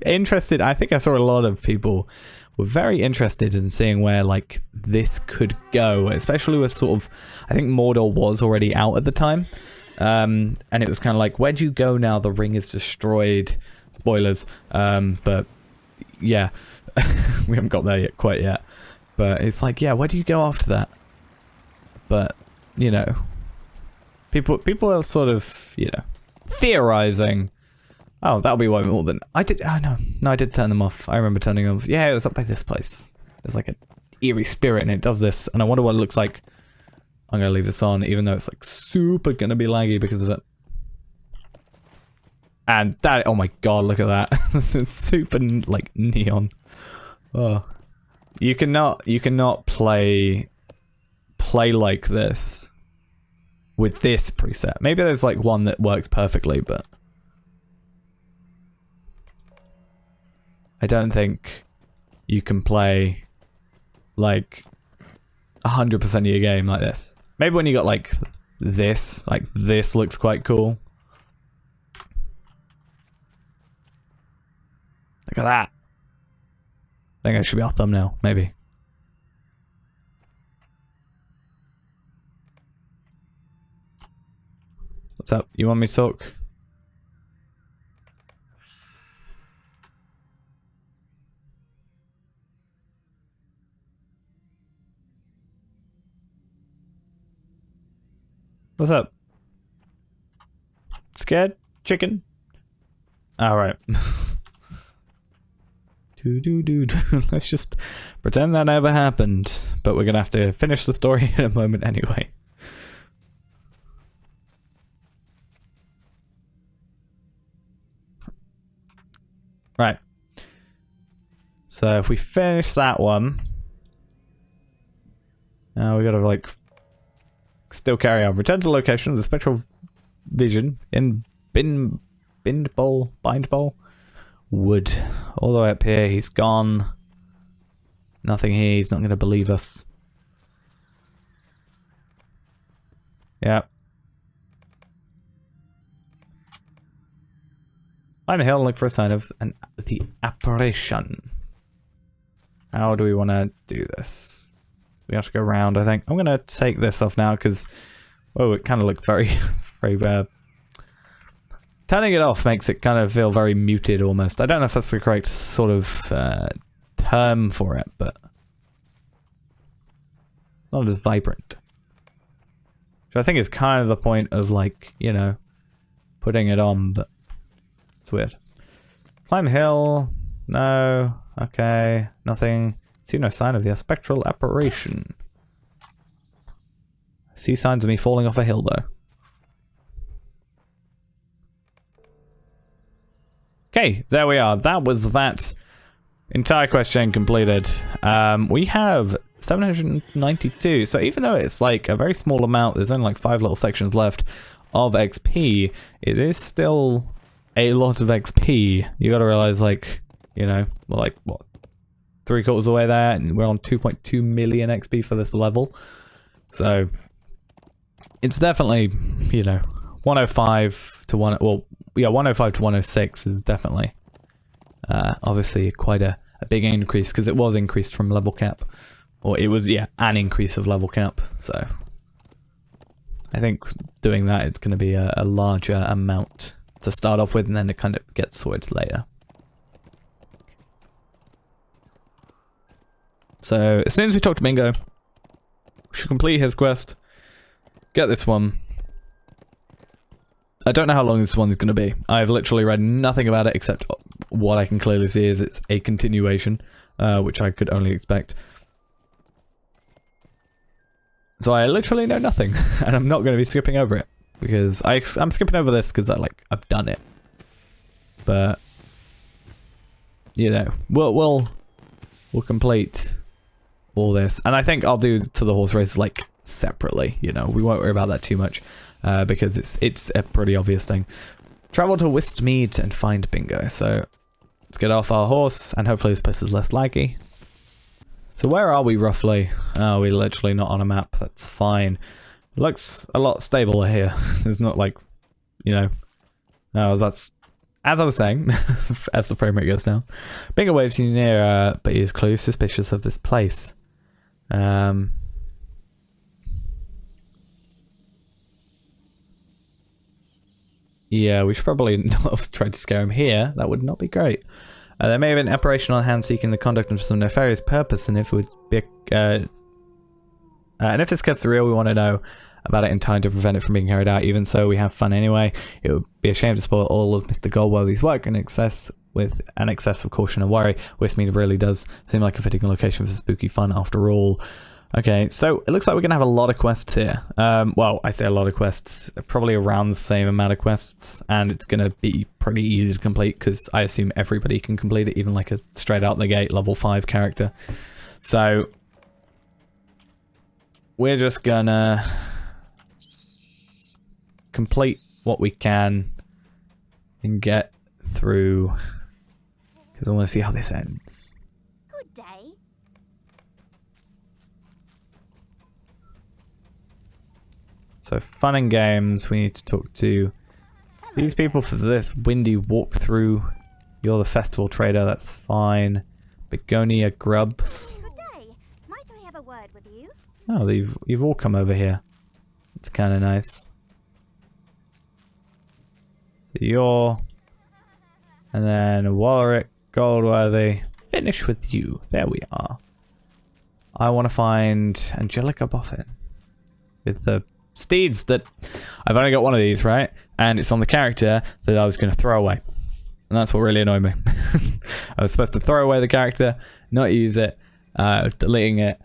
interested. I think I saw a lot of people were very interested in seeing where like this could go, especially with sort of, I think Mordor was already out at the time, and it was kind of like, where do you go now the ring is destroyed? Spoilers, but yeah, we haven't got there yet, quite yet, but it's like, yeah, where do you go after that? But you know, people are sort of, you know, theorizing. Oh, that'll be way more than I did. Oh no, I did turn them off. I remember turning them off. Yeah, it was up by this place. There's like an eerie spirit, and it does this. And I wonder what it looks like. I'm gonna leave this on, even though it's like super gonna be laggy because of it. And that, oh my god, look at that! It's super like neon. Oh, you cannot play like this with this preset. Maybe there's like one that works perfectly, but I don't think you can play like 100% of your game like this. Maybe when you got like this looks quite cool. Look at that. I think that should be our thumbnail, maybe. What's up? You want me to talk? What's up? Scared? Chicken? Alright. Let's just pretend that never happened. But we're gonna have to finish the story in a moment anyway. Right. So if we finish that one, now we gotta like still carry on. Return to the location of the spectral vision in bind bowl wood. All the way up here, he's gone. Nothing here, he's not gonna believe us. Yep. Climb a hill and look for a sign of the apparition. How do we want to do this? We have to go around, I think. I'm going to take this off now because, oh, it kind of looked very, very bad. Turning it off makes it kind of feel very muted almost. I don't know if that's the correct sort of term for it, but not as vibrant. Which I think is kind of the point of, like, you know, putting it on, but it's weird. Climb hill. No. Okay. Nothing. See no sign of the spectral apparition. I see signs of me falling off a hill, though. Okay, there we are. That was that entire quest chain completed. We have 792. So even though it's like a very small amount, there's only like 5 little sections left of XP, it is still a lot of XP. You gotta realize, like, you know, we're like, what, 3/4 of the way there, and we're on 2.2 million XP for this level. So it's definitely, you know, 105 to 1, well, yeah, 105 to 106 is definitely obviously quite a big increase, because it was increased from level cap, or it was, yeah, an increase of level cap. So I think doing that, it's going to be a larger amount to start off with, and then it kind of gets sorted later. So as soon as we talk to Bingo, we should complete his quest, get this one. I don't know how long this one's going to be. I've literally read nothing about it except what I can clearly see is it's a continuation, which I could only expect. So I literally know nothing, and I'm not going to be skipping over it because I'm skipping over this because I've done it. But you know, we'll complete all this, and I think I'll do to the horse races like separately. You know, we won't worry about that too much because it's a pretty obvious thing. Travel to Westmead and find Bingo. So let's get off our horse, and hopefully this place is less laggy. So where are we roughly? Oh, we're literally not on a map. That's fine. It looks a lot stabler here. It's not like, you know. As I was saying, as the frame rate goes down. Bingo waves you near, but he is clearly suspicious of this place. Yeah, we should probably not have tried to scare him here. That would not be great. There may have been an apparition on hand seeking the conduct of some nefarious purpose, and if it would be, and if this gets real, we want to know about it in time to prevent it from being carried out. Even so, we have fun anyway. It would be a shame to spoil all of Mr. Goldworthy's work in excess with an excess of caution and worry. Westmead really does seem like a fitting location for spooky fun after all. Okay, so it looks like we're going to have a lot of quests here. Well, I say a lot of quests, probably around the same amount of quests, and it's going to be pretty easy to complete because I assume everybody can complete it, even like a straight out the gate level 5 character. So we're just going to complete what we can and get through because I want to see how this ends. Good day. So fun and games, we need to talk to these people for this windy walkthrough. You're the festival trader, that's fine. Begonia grubs. Good day. Might I have a word with you? Oh, you've all come over here. It's kind of nice. So you're, and then Warwick, Goldworthy. Finish with you. There we are. I want to find Angelica Boffin with the steeds that I've only got one of these, right? And it's on the character that I was going to throw away. And that's what really annoyed me. I was supposed to throw away the character, not use it, deleting it,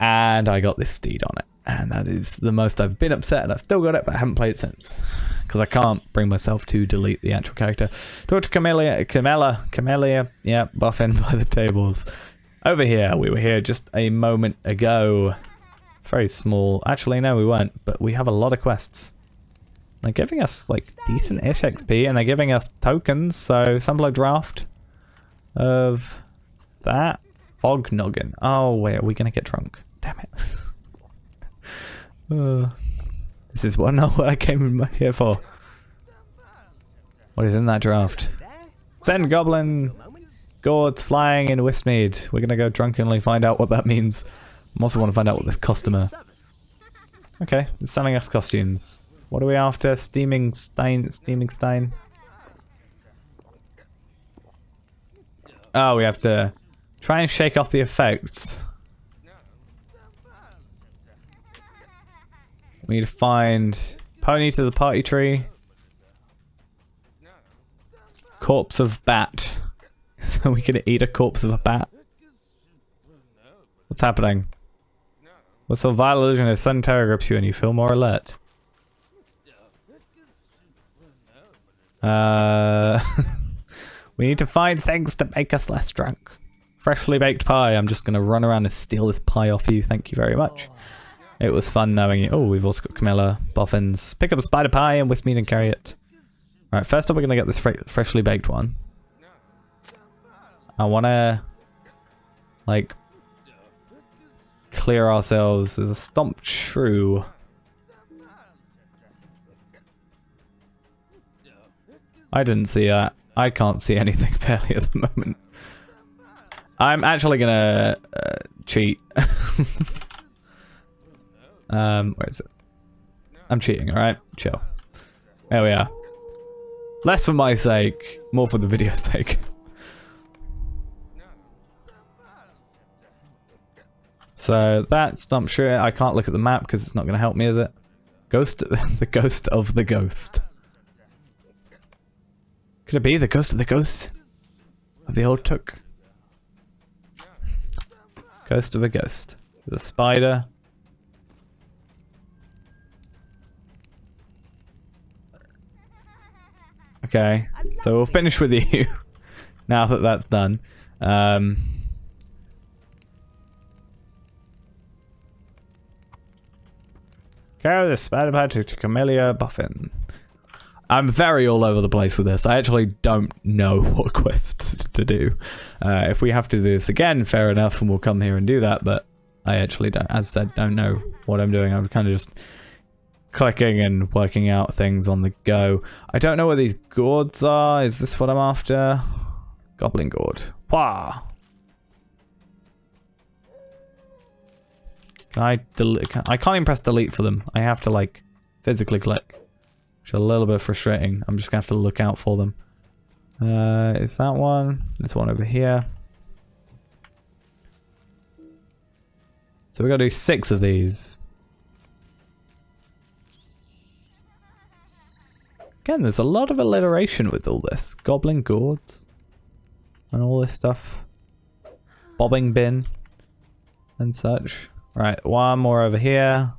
and I got this steed on it. And that is the most I've been upset, and I've still got it, but I haven't played it since. Because I can't bring myself to delete the actual character. Talk to Camellia, yeah, Boffin by the tables. Over here, we were here just a moment ago. It's very small. Actually, no, we weren't, but we have a lot of quests. They're giving us, like, decent-ish XP, and they're giving us tokens, so some blow draft of that. Fog noggin. Oh, wait, are we gonna get drunk? Damn it. This is not what I came here for. What is in that draft? Send goblin gourds flying in Westmead. We're gonna go drunkenly find out what that means. I also want to find out what this customer... Okay, it's selling us costumes. What are we after? Steaming Stein. Oh, we have to try and shake off the effects. We need to find pony to the party tree. Corpse of bat. So we can eat a corpse of a bat. What's happening? What's so vile illusion if sudden terror grips you and you feel more alert? We need to find things to make us less drunk. Freshly baked pie. I'm just gonna run around and steal this pie off you. Thank you very much. It was fun knowing you. Oh, we've also got Camilla, Boffins. Pick up a spider pie and Westmead and carry it. Alright, first up we're gonna get this freshly baked one. I wanna, like, clear ourselves. There's a stomped shrew. I didn't see that. I can't see anything barely at the moment. I'm actually gonna cheat. Where is it? I'm cheating, alright? Chill. There we are. Less for my sake, more for the video's sake. So that's not sure. I can't look at the map because it's not going to help me, is it? Ghost, the ghost of the ghost. Could it be the ghost of the ghost of the old Took? Ghost of a ghost. There's a spider. Okay, so we'll finish with you now that that's done. Carry the spider bite to Camellia Buffin. I'm very all over the place with this. I actually don't know what quests to do. If we have to do this again, fair enough, and we'll come here and do that, but I actually don't, as I said, don't know what I'm doing. I'm kind of just clicking and working out things on the go. I don't know where these gourds are. Is this what I'm after? Goblin gourd. Wah! Can I delete? I can't even press delete for them. I have to like physically click, which is a little bit frustrating. I'm just gonna have to look out for them. Is that one? There's one over here. So we gotta do 6 of these. Again, there's a lot of alliteration with all this. Goblin gourds and all this stuff. Bobbing bin and such. Right, one more over here.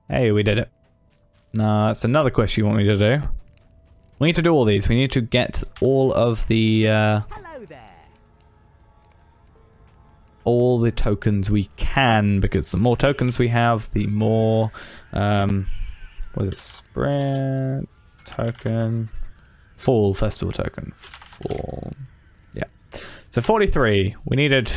Hey, we did it. No, that's another quest you want me to do. We need to do all these. We need to get all of the Hello there. all the tokens we can, because the more tokens we have, the more what is it? Sprint token, fall festival token, fall. Yeah. So 43. We needed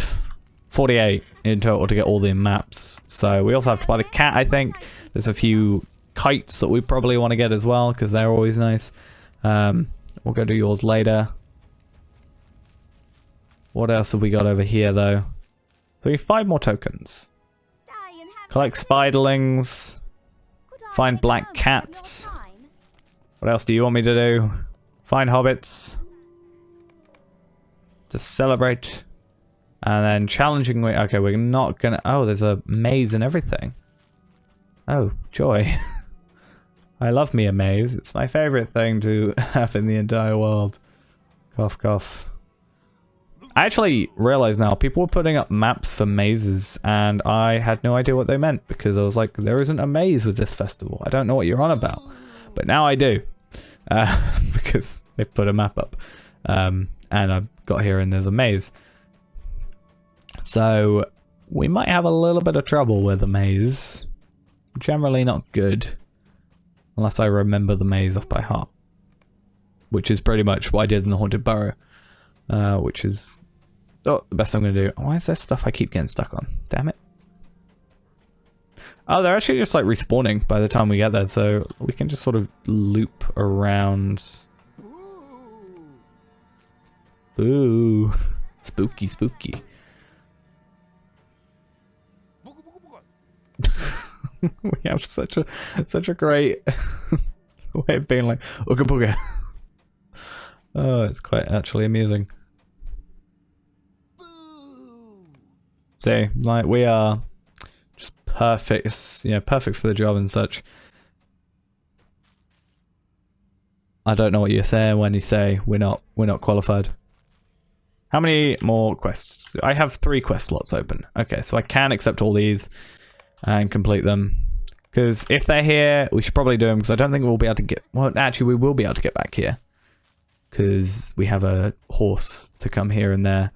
48 in total to get all the maps. So we also have to buy the cat, I think. There's a few kites that we probably want to get as well, because they're always nice. We'll go do yours later. What else have we got over here, though? So we have 5 more tokens. Stay and have Collect spiderlings. Could I Find take black home cats. your time? What else do you want me to do? Find hobbits. To celebrate. And then challenging... Okay, we're not gonna... Oh, there's a maze and everything. Oh, joy. I love me a maze. It's my favorite thing to have in the entire world. Cough, cough. I actually realize now, people were putting up maps for mazes, and I had no idea what they meant, because I was like, there isn't a maze with this festival. I don't know what you're on about. But now I do. Because they put a map up. And I got here and there's a maze. So, we might have a little bit of trouble with the maze. Generally not good. Unless I remember the maze off by heart. Which is pretty much what I did in the Haunted Burrow. Which is... Oh, the best I'm going to do. Why is there stuff I keep getting stuck on? Damn it. Oh, they're actually just like respawning by the time we get there. So we can just sort of loop around. Ooh. Spooky, spooky. We have such a great way of being like ooga booga. Oh, it's quite actually amusing. See, like we are just perfect, perfect for the job and such. I don't know what you're saying when you say we're not qualified. How many more quests? I have 3 quest slots open. Okay, so I can accept all these and complete them. Because if they're here, we should probably do them, because I don't think we'll be able to get... Well, actually, we will be able to get back here. Because we have a horse to come here and there.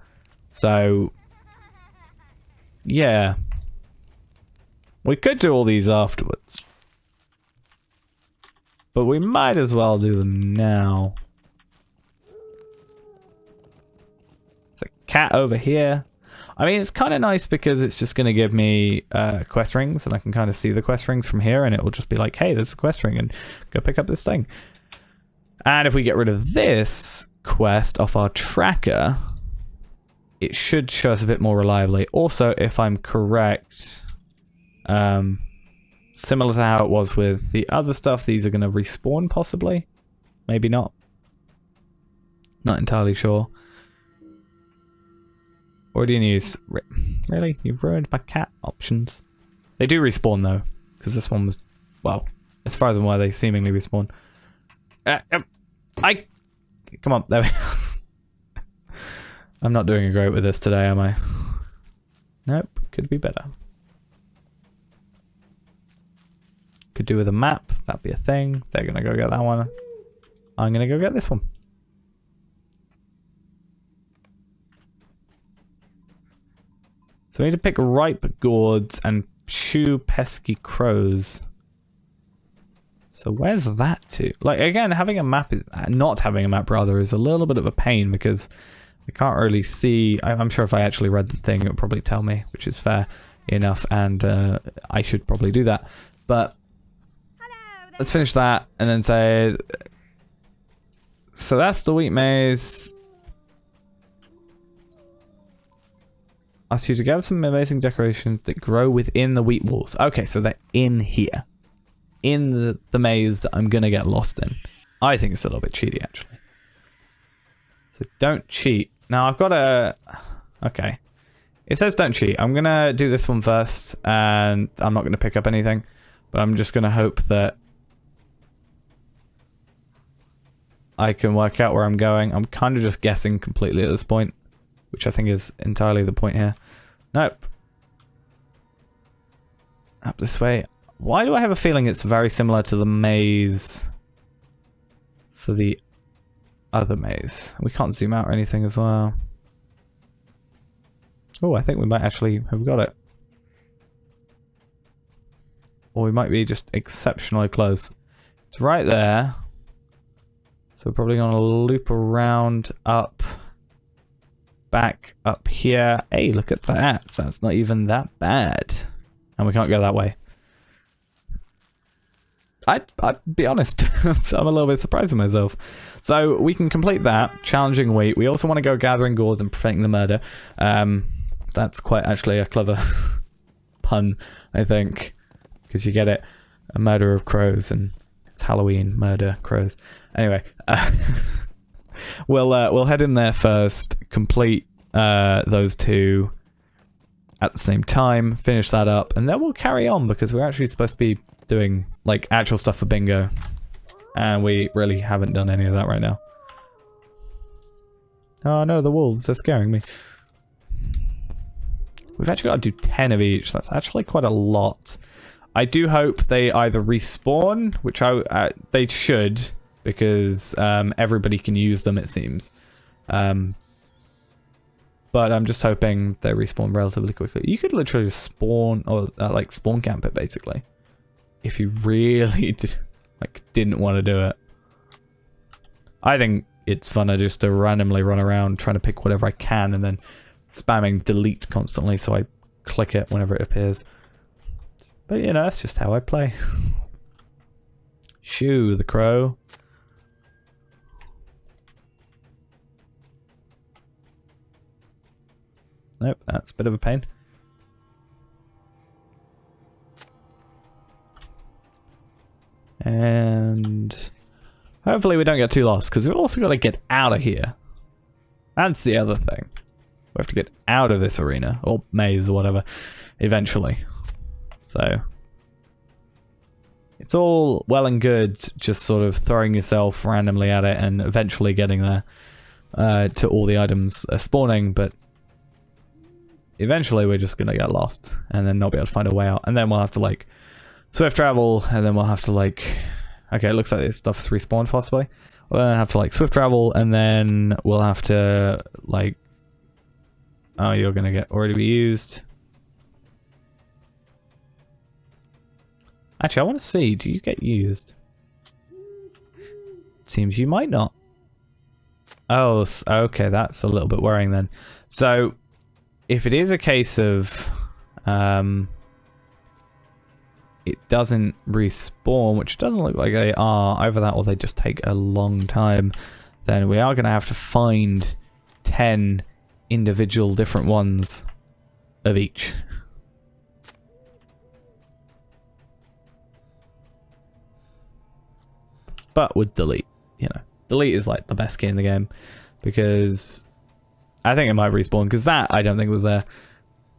So, yeah. We could do all these afterwards. But we might as well do them now. There's a cat over here. I mean, it's kind of nice because it's just going to give me quest rings, and I can kind of see the quest rings from here, and it will just be like, hey, there's a quest ring, and go pick up this thing. And if we get rid of this quest off our tracker, it should show us a bit more reliably. Also, if I'm correct, similar to how it was with the other stuff, these are going to respawn possibly. Maybe not. Not entirely sure. Already in use. Really? You've ruined my cat options. They do respawn though, because this one was, well, as far as I'm aware, they seemingly respawn. Come on, there we go. I'm not doing great with this today, am I? Nope, could be better. Could do with a map, that'd be a thing. They're gonna go get that one. I'm gonna go get this one. So we need to pick ripe gourds and shoo pesky crows. So where's that to? Like, again, having a map, not having a map rather, is a little bit of a pain because I can't really see. I'm sure if I actually read the thing, it would probably tell me, which is fair enough, and I should probably do that. But let's finish that and then say, so that's the wheat maze. Ask you to gather some amazing decorations that grow within the wheat walls. Okay, so they're in here. In the maze that I'm going to get lost in. I think it's a little bit cheaty, actually. So don't cheat. Now, I've got a... Okay. It says don't cheat. I'm going to do this one first, and I'm not going to pick up anything. But I'm just going to hope that I can work out where I'm going. I'm kind of just guessing completely at this point, which I think is entirely the point here. Nope. Up this way. Why do I have a feeling it's very similar to the maze for the other maze? We can't zoom out or anything as well. Oh, I think we might actually have got it. Or we might be just exceptionally close. It's right there. So we're probably going to loop around up. Back up here. Hey, look at that. That's not even that bad. And we can't go that way. I'd be honest. I'm a little bit surprised with myself. So we can complete that. Challenging wheat. We also want to go gathering gourds and preventing the murder. That's quite actually a clever pun, I think. Because you get it. A murder of crows and it's Halloween. Murder crows. Anyway. We'll head in there first, complete those two at the same time, finish that up, and then we'll carry on because we're actually supposed to be doing like actual stuff for bingo, and we really haven't done any of that right now. Oh no, the wolves are scaring me. We've actually got to do 10 of each. That's actually quite a lot. I do hope they either respawn, which they should. Because everybody can use them, it seems. But I'm just hoping they respawn relatively quickly. You could literally just spawn, or like spawn camp it, basically. If you really didn't want to do it. I think it's funner just to randomly run around trying to pick whatever I can and then spamming delete constantly so I click it whenever it appears. But you know, that's just how I play. Shoo, the crow. Nope, that's a bit of a pain. And hopefully we don't get too lost, because we've also got to get out of here. That's the other thing. We have to get out of this arena, or maze, or whatever, eventually. So it's all well and good just sort of throwing yourself randomly at it and eventually getting there to all the items spawning, but eventually we're just gonna get lost and then not be able to find a way out, and then we'll have to like swift travel, and then we'll have to like, okay, it looks like this stuff's respawned possibly. We'll then have to like swift travel, and then we'll have to like, oh, you're gonna get already be used. Actually, I want to see, do you get used? Seems you might not. Oh, okay, that's a little bit worrying then. So if it is a case of it doesn't respawn, which doesn't look like they are, either that or they just take a long time, then we are going to have to find 10 individual different ones of each. but with delete, you know. Delete is like the best key in the game because I think it might respawn because that I don't think was there.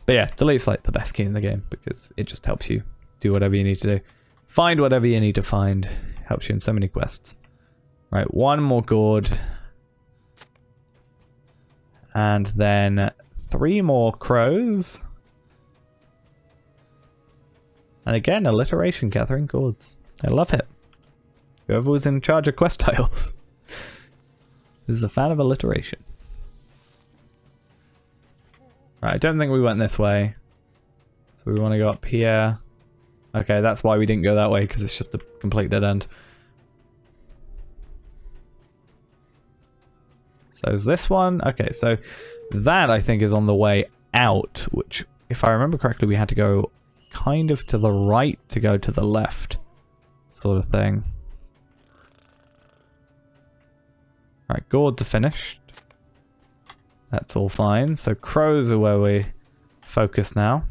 But yeah, delete's like the best key in the game because it just helps you do whatever you need to do. Find whatever you need to find. Helps you in so many quests. Right, one more gourd. And then 3 more crows. And again, alliteration, gathering gourds. I love it. Whoever was in charge of quest tiles is a fan of alliteration. Right, I don't think we went this way. So we want to go up here. Okay, that's why we didn't go that way, because it's just a complete dead end. So is this one? Okay, so that I think is on the way out, which, if I remember correctly, we had to go kind of to the right to go to the left, sort of thing. Right, gourds are finished. That's all fine. So crows are where we focus now.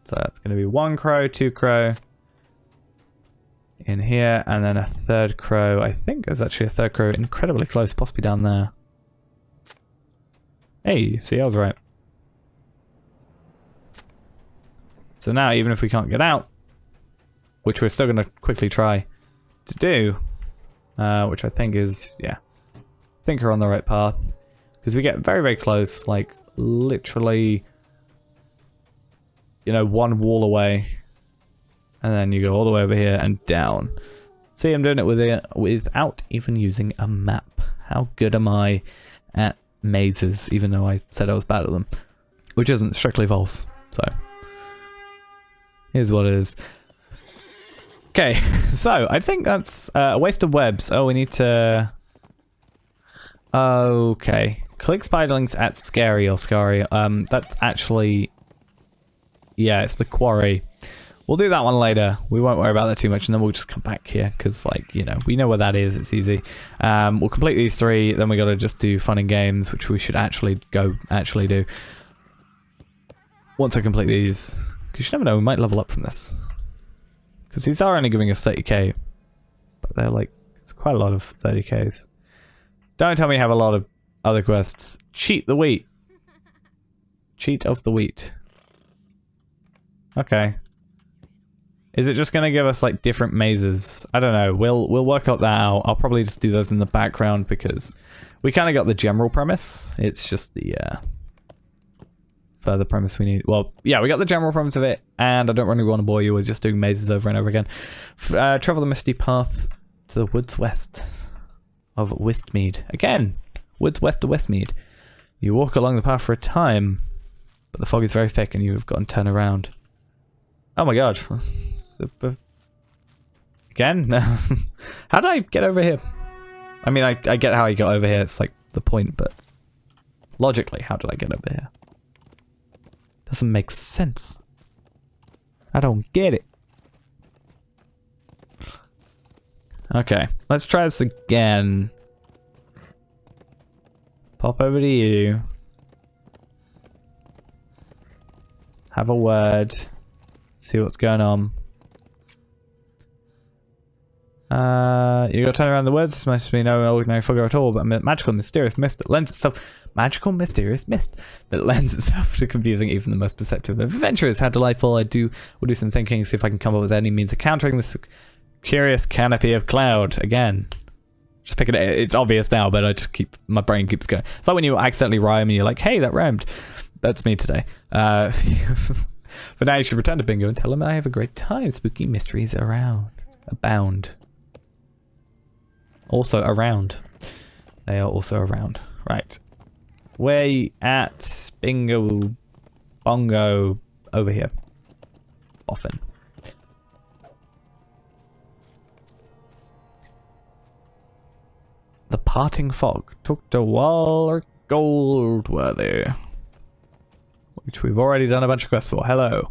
So that's going to be 1 crow, 2 crow in here, and then a 3rd crow. I think there's actually a 3rd crow incredibly close, possibly down there. Hey, see, I was right. So now, even if we can't get out, which we're still going to quickly try to do, which I think is, yeah, I think we're on the right path. Because we get very, very close, like literally, you know, 1 wall away. And then you go all the way over here and down. See, I'm doing it without even using a map. How good am I at mazes, even though I said I was bad at them. Which isn't strictly false, so. Here's what it is. Okay, so I think that's a waste of webs. Oh, we need to... Okay. Click spiderlings at scary or scary. That's actually... Yeah, it's the quarry. We'll do that one later. We won't worry about that too much, and then we'll just come back here, because, like, you know, we know where that is. It's easy. We'll complete these 3, then we got to just do fun and games, which we should actually do. Once I complete these, because you never know, we might level up from this. Because these are only giving us 30k, but they're like, it's quite a lot of 30ks. Don't tell me you have a lot of other quests. Cheat the wheat. Cheat of the wheat. Okay. Is it just going to give us like different mazes? I don't know. We'll work out that out. I'll probably just do those in the background because we kind of got the general premise. It's just the further premise we need. Well, yeah, we got the general premise of it, and I don't really want to bore you with just doing mazes over and over again. Travel the misty path to the woods west of Westmead. Again, woods west of Westmead. You walk along the path for a time, but the fog is very thick and you have got to turn around. Oh my god. Super. Again? No. How did I get over here? I mean, I get how I got over here. It's like the point, but logically, how did I get over here? Doesn't make sense. I don't get it. Okay, let's try this again. Pop over to you. Have a word. See what's going on. You gotta turn around the words. This must be no ordinary figure at all, but a magical, mysterious mist that lends itself. Magical, mysterious mist that lends itself to confusing even the most perceptive of adventurers. How delightful! We'll do some thinking, see if I can come up with any means of countering this curious canopy of cloud. Again, just pick it. It's obvious now, but I just my brain keeps going. It's like when you accidentally rhyme and you're like, "Hey, that rhymed." That's me today. But now you should return to Bingo and tell him I have a great time. Spooky mysteries abound. Also around. They are also around. Right. Way at Bingo Bongo over here. Often. The parting fog took to Wall Goldworthy. Which we've already done a bunch of quests for. Hello.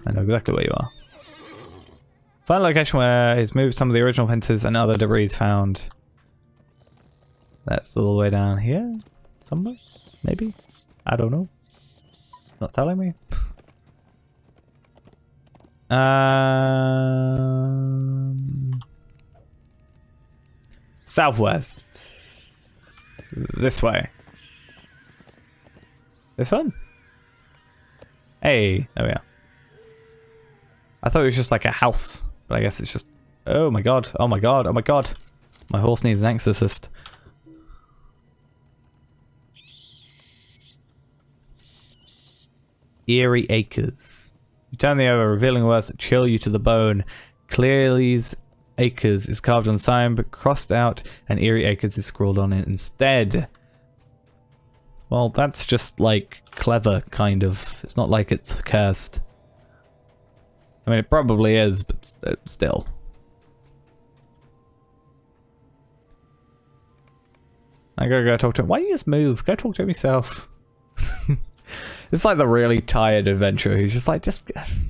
I know exactly where you are. Find a location where he's moved some of the original fences and other debris found. That's all the way down here? Somewhere? Maybe? I don't know. Not telling me. Southwest. This way. This one? Hey, there we are. I thought it was just like a house, but I guess it's just... Oh my god, oh my god, oh my god. My horse needs an exorcist. Eerie Acres. You turn the over, revealing words that chill you to the bone. Cleary's Acres is carved on the sign, but crossed out, and Eerie Acres is scrawled on it instead. Well, that's just, like, clever, kind of. It's not like it's cursed. I mean, it probably is, but still. I gotta go talk to him. Why don't you just move? Go talk to him yourself. It's like the really tired adventurer who's just like,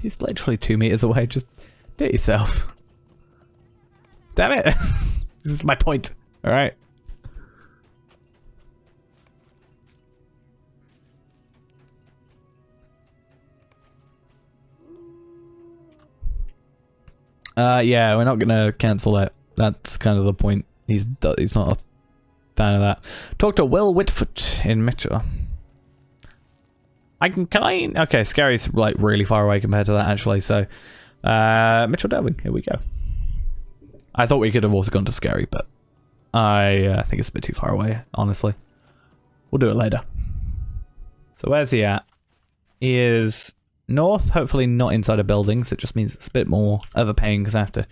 he's literally 2 meters away. Just do it yourself. Damn it. This is my point. All right. Yeah, we're not gonna cancel that. That's kind of the point. He's not a fan of that. Talk to Will Whitfoot in Mitchell. Okay, Scary's like really far away compared to that actually, so Mitchell Delving, here we go. I thought we could have also gone to Scary, but I think it's a bit too far away, honestly. We'll do it later. So where's he at? He is north, hopefully not inside a building, so it just means it's a bit more of a pain because I have to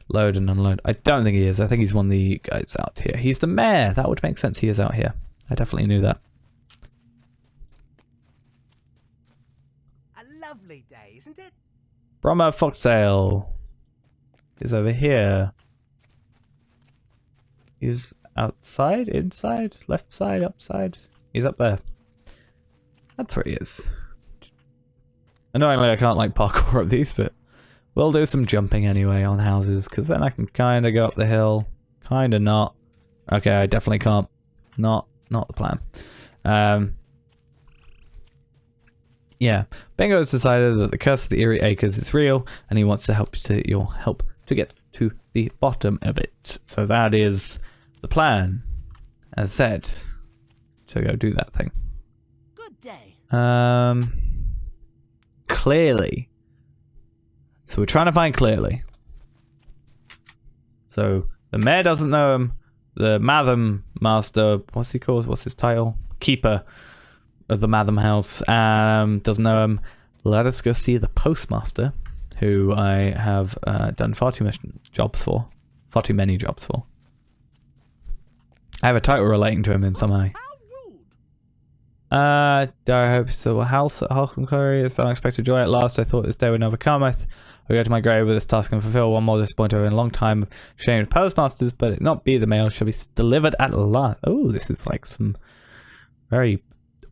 load and unload. I don't think he is. I think he's one of the guys out here. He's the mayor. That would make sense. He is out here. I definitely knew that. A lovely day, isn't it? Brommer Foxtail is over here. He's outside, inside, left side, upside. He's up there. That's where he is. Annoyingly, I can't like parkour up these, but we'll do some jumping anyway on houses, because then I can kind of go up the hill. Kind of not. Okay, I definitely can't. Not the plan. Yeah, Bingo has decided that the curse of the Eerie Acres is real, and he wants to help your help to get to the bottom of it. So that is the plan, as said, to go do that thing. Good day. Clearly. So we're trying to find Clearly. So the mayor doesn't know him. The Matham Master, what's he called? What's his title? Keeper of the Matham House, doesn't know him. Let us go see the postmaster, who I have done far too many jobs for. I have a title relating to him in some way. I hope so. House at Harkham Cleary. It's unexpected joy at last. I thought this day would never come. I go to my grave with this task and fulfill one more disappointed in a long time. Shame of postmasters, but it not be the mail shall be delivered at last. Oh, this is like some very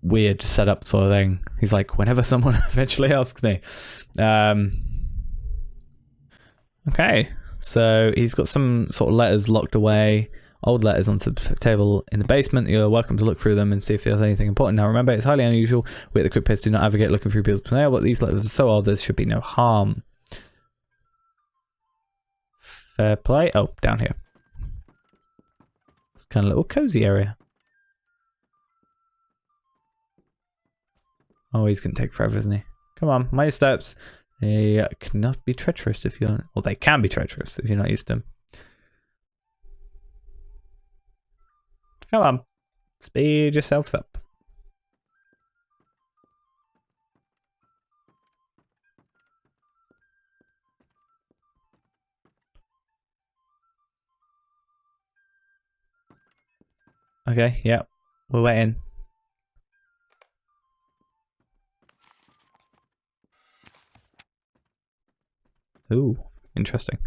weird setup sort of thing. He's like, whenever someone eventually asks me. Okay, so he's got some sort of letters locked away. Old letters on the table in the basement. You're welcome to look through them and see if there's anything important. Now remember, it's highly unusual. We at the Crypt do not advocate looking through people's mail, but these letters are so old there should be no harm. Fair play. Oh, down here. It's kind of a little cozy area. Oh, he's going to take forever, isn't he? Come on, mind your steps. They cannot be treacherous if you're... Well, they can be treacherous if you're not used to them. Come on. Speed yourselves up. Okay, yeah. We're waiting. Ooh, interesting.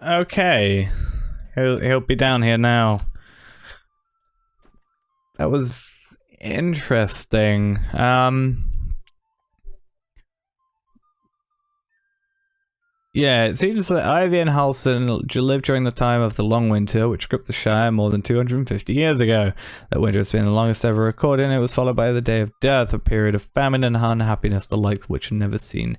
Okay. He'll be down here now. That was interesting. Yeah, it seems that Ivy and Halson lived during the time of the Long Winter, which gripped the Shire more than 250 years ago. That winter has been the longest ever recorded, and it was followed by the Day of Death, a period of famine and unhappiness, the like of which are never seen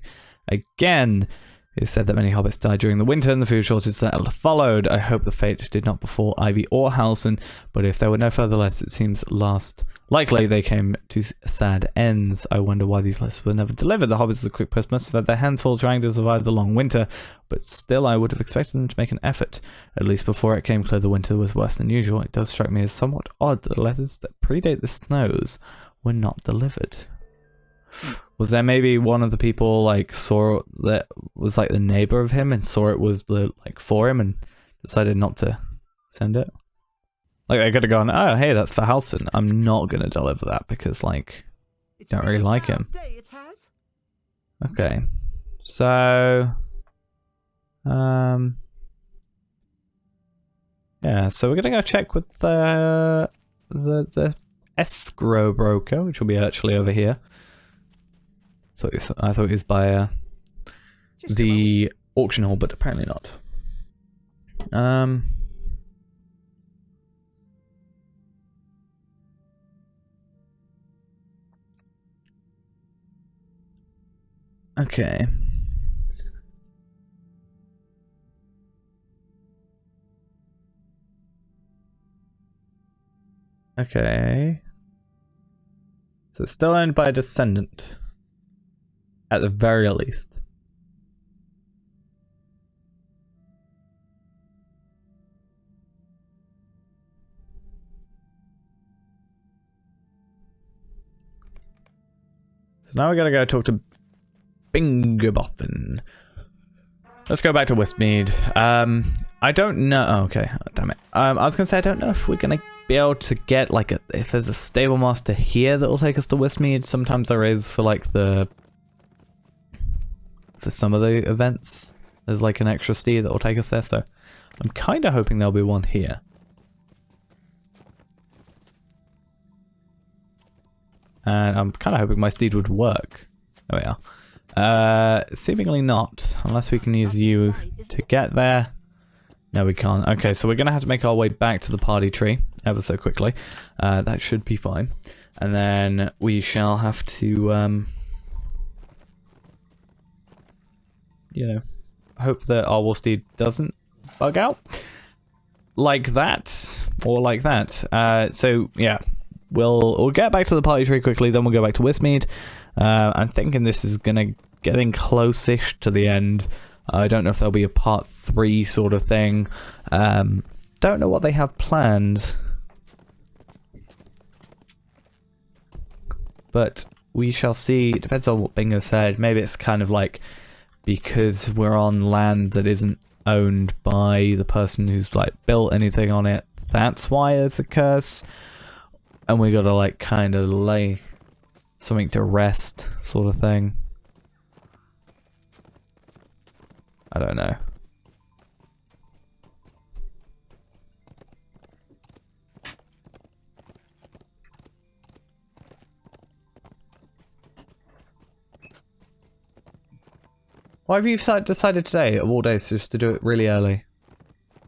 again. It is said that many hobbits died during the winter and the food shortage that followed. I hope the fate did not befall Ivy or Halson, but if there were no further letters, it seems likely they came to sad ends. I wonder why these letters were never delivered. The hobbits of the Quick Puss must have had their hands full trying to survive the long winter, but still I would have expected them to make an effort. At least before it came clear the winter was worse than usual. It does strike me as somewhat odd that the letters that predate the snows were not delivered. Was there maybe one of the people like saw that was like the neighbor of him and saw it was the like for him and decided not to send it? Like they could have gone, oh hey, that's for Halson. I'm not gonna deliver that because like don't really like him. Day it has. Okay, so yeah, so we're gonna go check with the escrow broker, which will be actually over here. So I thought it was by the auction hall, but apparently not. Okay. Okay. So it's still owned by a descendant. At the very least. So now we gotta go talk to Bingerboffen. Let's go back to Westmead. I don't know. Oh, okay, oh, damn it. I was gonna say I don't know if we're gonna be able to get like if there's a stable master here that will take us to Westmead. Sometimes there is for like for some of the events. There's like an extra steed that will take us there, so I'm kind of hoping there'll be one here. And I'm kind of hoping my steed would work. There we are. Seemingly not, unless we can use you to get there. No, we can't. Okay, so we're going to have to make our way back to the party tree ever so quickly. That should be fine. And then we shall have to... you know, hope that our war steed doesn't bug out like that or like that. So yeah, we'll get back to the party tree quickly, then we'll go back to Westmead. I'm thinking this is getting close-ish to the end. I don't know if there'll be a part 3 sort of thing. Don't know what they have planned, but we shall see. It depends on what Bingo said. Maybe it's kind of like, because we're on land that isn't owned by the person who's like built anything on it, that's why it's a curse, and we gotta like kind of lay something to rest sort of thing. I don't know. Why have you decided today, of all days, just to do it really early?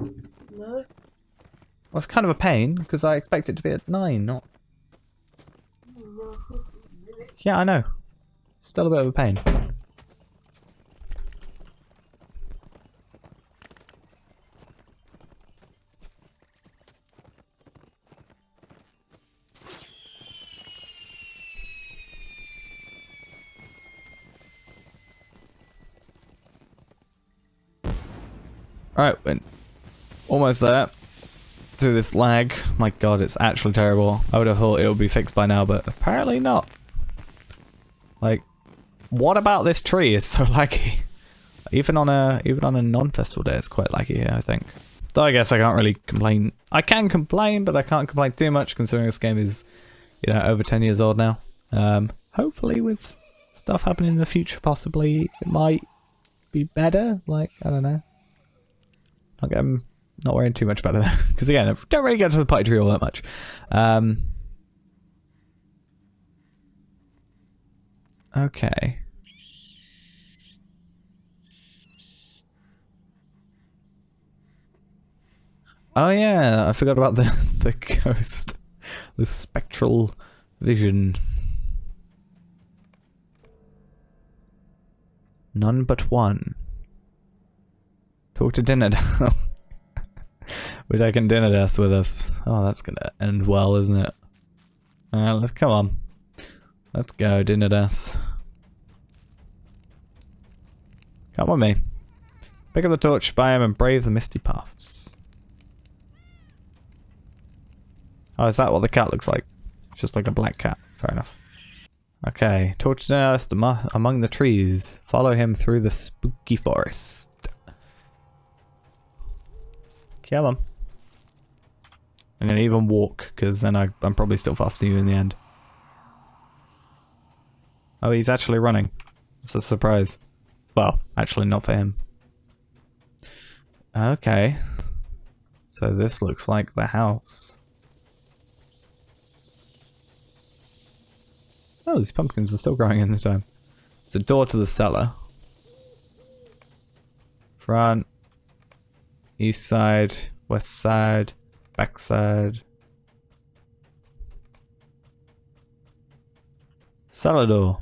No. Well, it's kind of a pain, because I expect it to be at 9, not... Yeah, I know. Still a bit of a pain. Alright, we're almost there. Through this lag. My god, it's actually terrible. I would have thought it would be fixed by now, but apparently not. Like, what about this tree is so laggy? Even on a non-festival day, it's quite laggy here, I think. Though I guess I can't really complain. I can complain, but I can't complain too much considering this game is, you know, over 10 years old now. Hopefully with stuff happening in the future, possibly it might be better. Like, I don't know. I'm not worrying too much about it because again, I don't really get to the party tree all that much. Okay. Oh yeah, I forgot about the ghost, the spectral vision. None but one. Talk to Dinnerdass. We're taking Dinnerdass with us. Oh, that's gonna end well, isn't it? Let's come on. Let's go, Dinnerdass. Come on, me. Pick up the torch by him and brave the misty paths. Oh, is that what the cat looks like? Just like a black cat. Fair enough. Okay, torch nest among the trees. Follow him through the spooky forest. Come on. I'm gonna even walk, because then I'm probably still faster than you in the end. Oh, he's actually running. It's a surprise. Well, actually not for him. Okay. So this looks like the house. Oh, these pumpkins are still growing in the time. It's a door to the cellar. Front. East side. West side. Back side. Cellar door.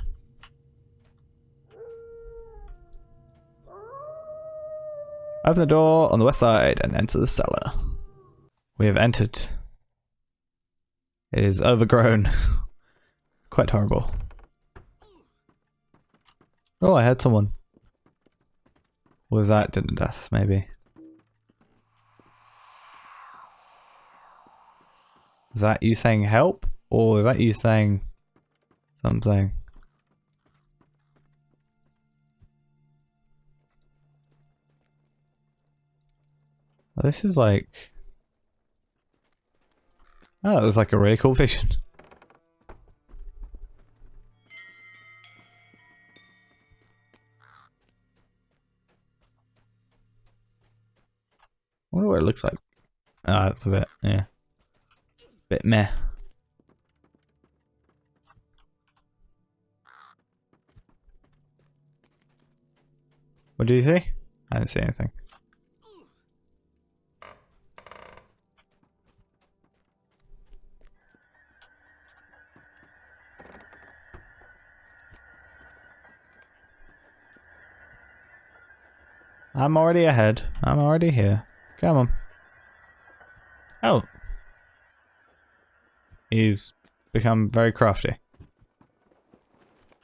Open the door on the west side and enter the cellar. We have entered. It is overgrown. Quite horrible. Oh, I heard someone. Was that Dinnerdass, maybe? Is that you saying help? Or is that you saying something? Well, this is like... Oh, it was like a really cool vision. I wonder what it looks like. Ah, it's a bit, yeah. Bit meh. What do you see? I didn't see anything. I'm already ahead. I'm already here. Come on. Oh. He's become very crafty.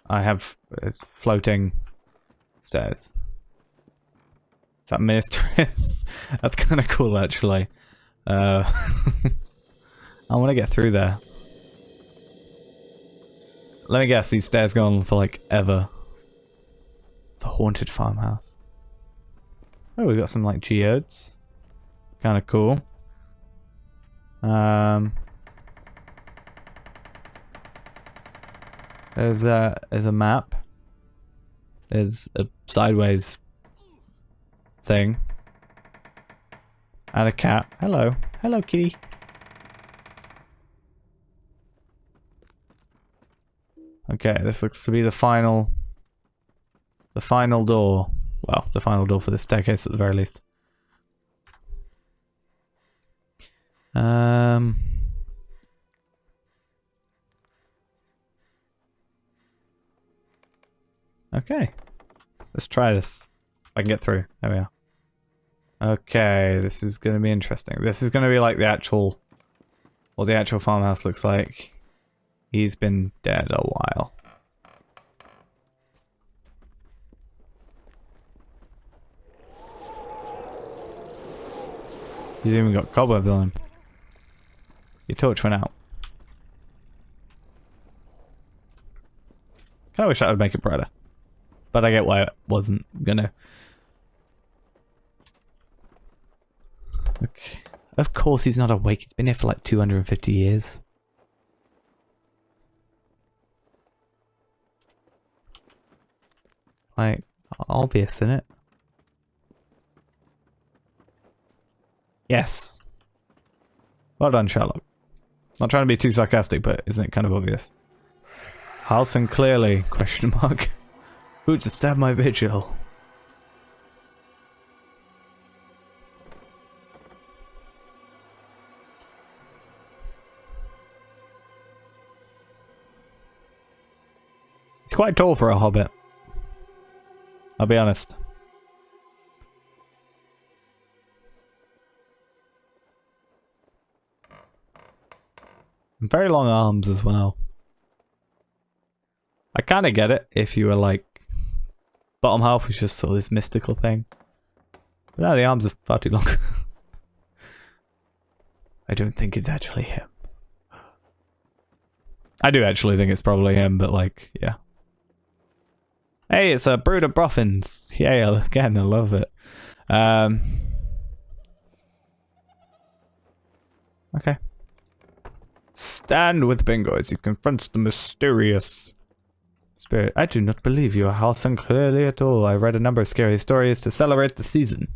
I have it's floating stairs. Is that mystery? That's kind of cool, actually. I want to get through there. Let me guess, these stairs go on for like ever. The haunted farmhouse. Oh, we've got some like geodes. Kind of cool. There's a map. There's a sideways thing. And a cat. Hello. Hello, kitty. Okay, this looks to be the final door. Well, the final door for the staircase at the very least. Okay. Let's try this. If I can get through. There we are. Okay, this is going to be interesting. This is going to be like the actual... what the actual farmhouse looks like. He's been dead a while. He's even got cobwebs on him. Your torch went out. Kinda wish that would make it brighter. But I get why it wasn't gonna. Okay. Of course he's not awake. It's been here for like 250 years. Like, obvious, isn't it? Yes. Well done, Sherlock. Not trying to be too sarcastic, but isn't it kind of obvious? Halson clearly, question mark. Who to stab my vigil? He's quite tall for a hobbit. I'll be honest. And very long arms as well. I kind of get it if you were like, bottom half was just sort of this mystical thing. But no, the arms are far too long. I don't think it's actually him. I do actually think it's probably him, but like, yeah. Hey, it's a brood of boffins. Yeah, again, I love it. Okay. Stand with Bingo as he confronts the mysterious spirit. I do not believe you are Halson clearly at all. I read a number of scary stories to celebrate the season.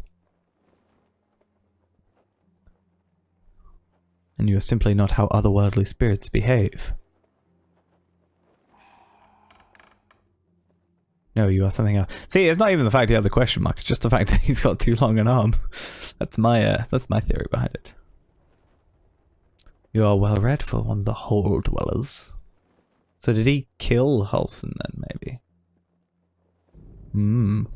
And you are simply not how otherworldly spirits behave. No, you are something else. See, it's not even the fact he had the question mark, it's just the fact that he's got too long an arm. That's my theory behind it. You are well read for one of the hole dwellers. So did he kill Halson then, maybe?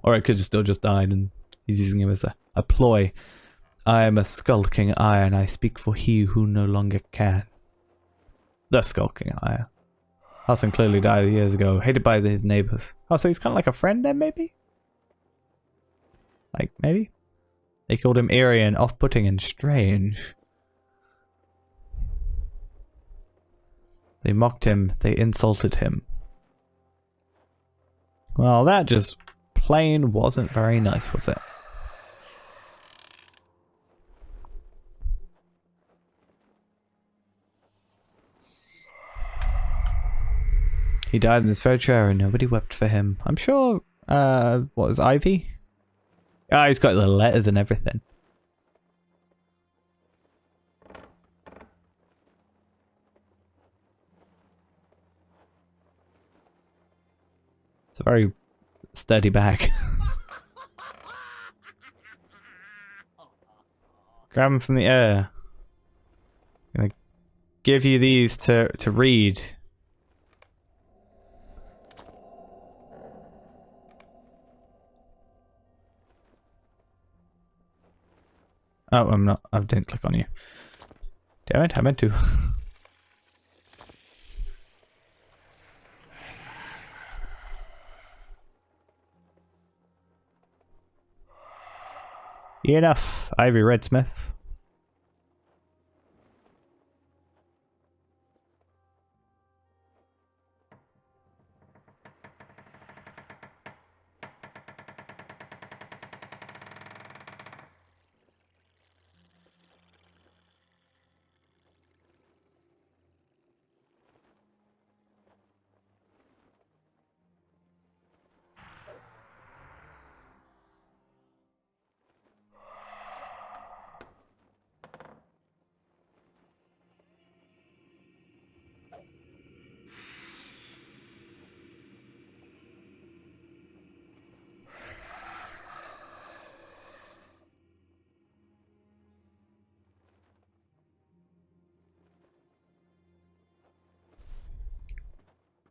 Or it could have still just died and he's using him as a ploy. I am a skulking eye and I speak for he who no longer can. The skulking eye. Halson clearly died years ago, hated by his neighbors. Oh, so he's kind of like a friend then, maybe? Like, maybe? They called him eerie and off-putting and strange. They mocked him, they insulted him. Well, that just plain wasn't very nice, was it? He died in this very chair and nobody wept for him. I'm sure, what was Ivy? Ah, he's got the letters and everything. It's a very sturdy bag. Grab them from the air. I'm gonna give you these to read. Oh, I'm not. I didn't click on you. Damn it, I meant to. Enough, Ivy Redsmith.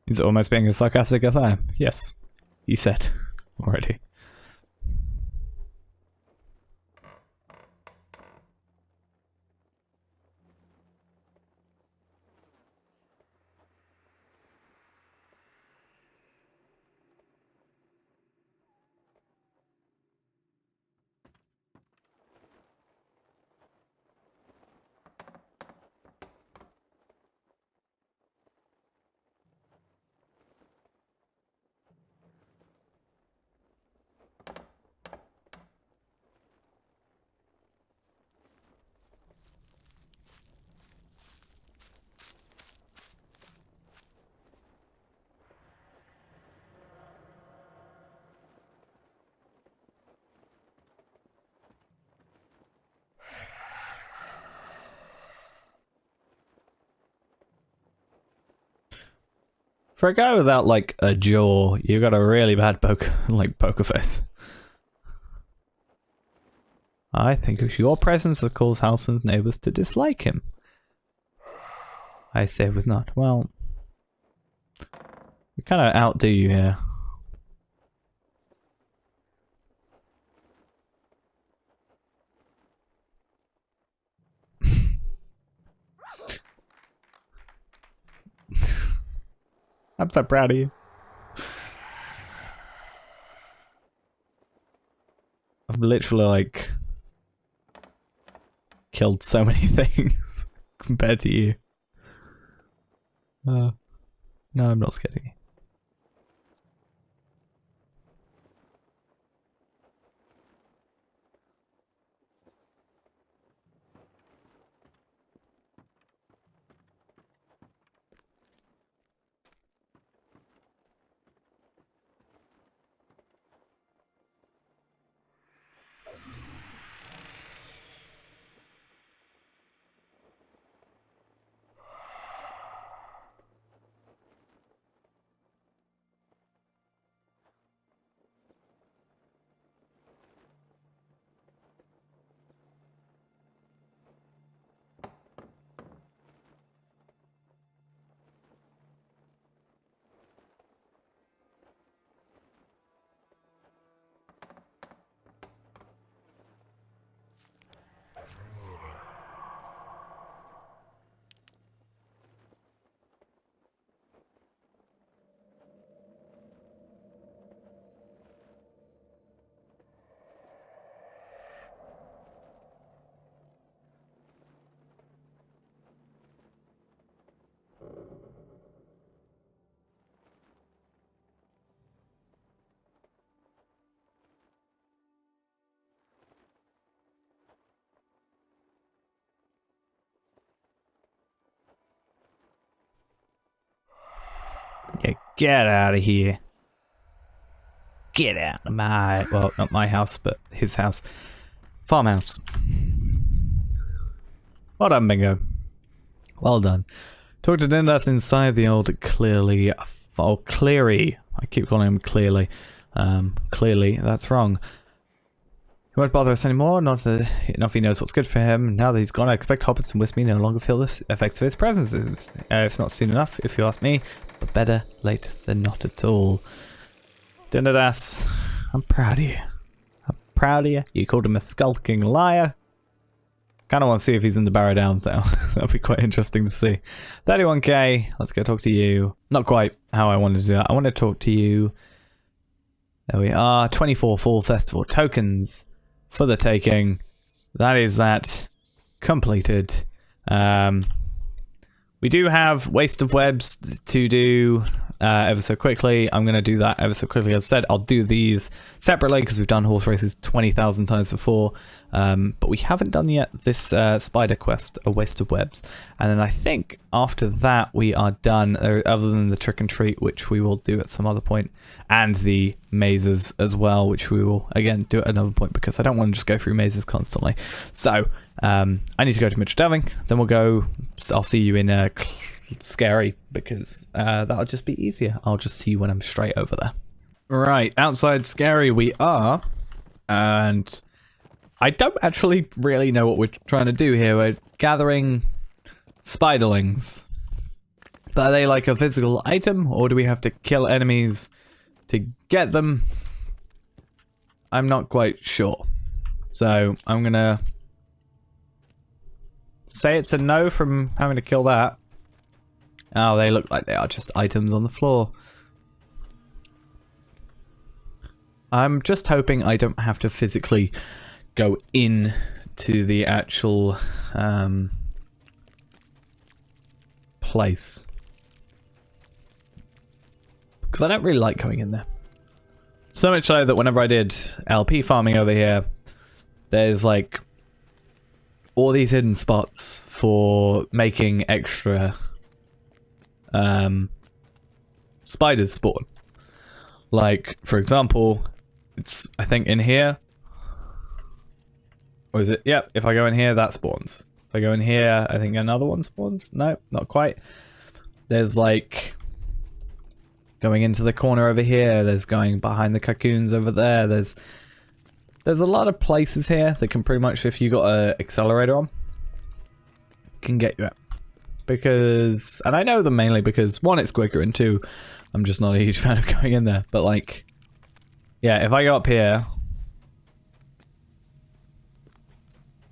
He's almost being as sarcastic as I am. Yes, he said already. For a guy without, like, a jaw, you've got a really bad poker face. I think it's your presence that caused Halson's neighbors to dislike him. I say it was not. Well, we kind of outdo you here. I'm so proud of you. I've literally, like, killed so many things compared to you. No, I'm not scared of you. Yeah, get out of here. Get out of my, well, not my house, but his house. Farmhouse. Well done, Bingo. Well done. Talk to Dindas inside the old Cleary. Oh, Cleary. I keep calling him Clearly. Clearly, that's wrong. He won't bother us anymore, not if he knows what's good for him. Now that he's gone, I expect hobbits and Wispy no longer feel the effects of his presence. If not soon enough, if you ask me. But better late than not at all. Dindadas, I'm proud of you. I'm proud of you. You called him a skulking liar. Kind of want to see if he's in the Barrow Downs now. That'll be quite interesting to see. 31k, let's go talk to you. Not quite how I wanted to do that. I want to talk to you. There we are. 24 Fall Festival tokens for the taking. That is that completed. We do have Waste of Webs to do ever so quickly. I'm going to do that ever so quickly. As I said, I'll do these separately because we've done horse races 20,000 times before. But we haven't done yet this spider quest, A Waste of Webs. And then I think after that we are done, other than the trick and treat, which we will do at some other point, and the mazes as well, which we will, again, do at another point because I don't want to just go through mazes constantly. So, I need to go to Mitchell Delving, then we'll go, I'll see you in Scary, because that'll just be easier. I'll just see you when I'm straight over there. Right, outside Scary we are, and I don't actually really know what we're trying to do here. We're gathering spiderlings. But are they like a physical item, or do we have to kill enemies to get them? I'm not quite sure. So I'm gonna say it's a no from having to kill that. Oh, they look like they are just items on the floor. I'm just hoping I don't have to physically go in to the actual place. Because I don't really like going in there. So much so that whenever I did LP farming over here, there's like all these hidden spots for making extra spiders spawn. Like, for example, it's, I think, in here. Or is it? Yep, if I go in here, that spawns. If I go in here, I think another one spawns. No, not quite. There's like going into the corner over here. There's going behind the cocoons over there. There's a lot of places here that can pretty much, if you got an accelerator on, can get you out. Because, and I know them mainly because, one, it's quicker, and two, I'm just not a huge fan of going in there. But like, yeah, if I go up here,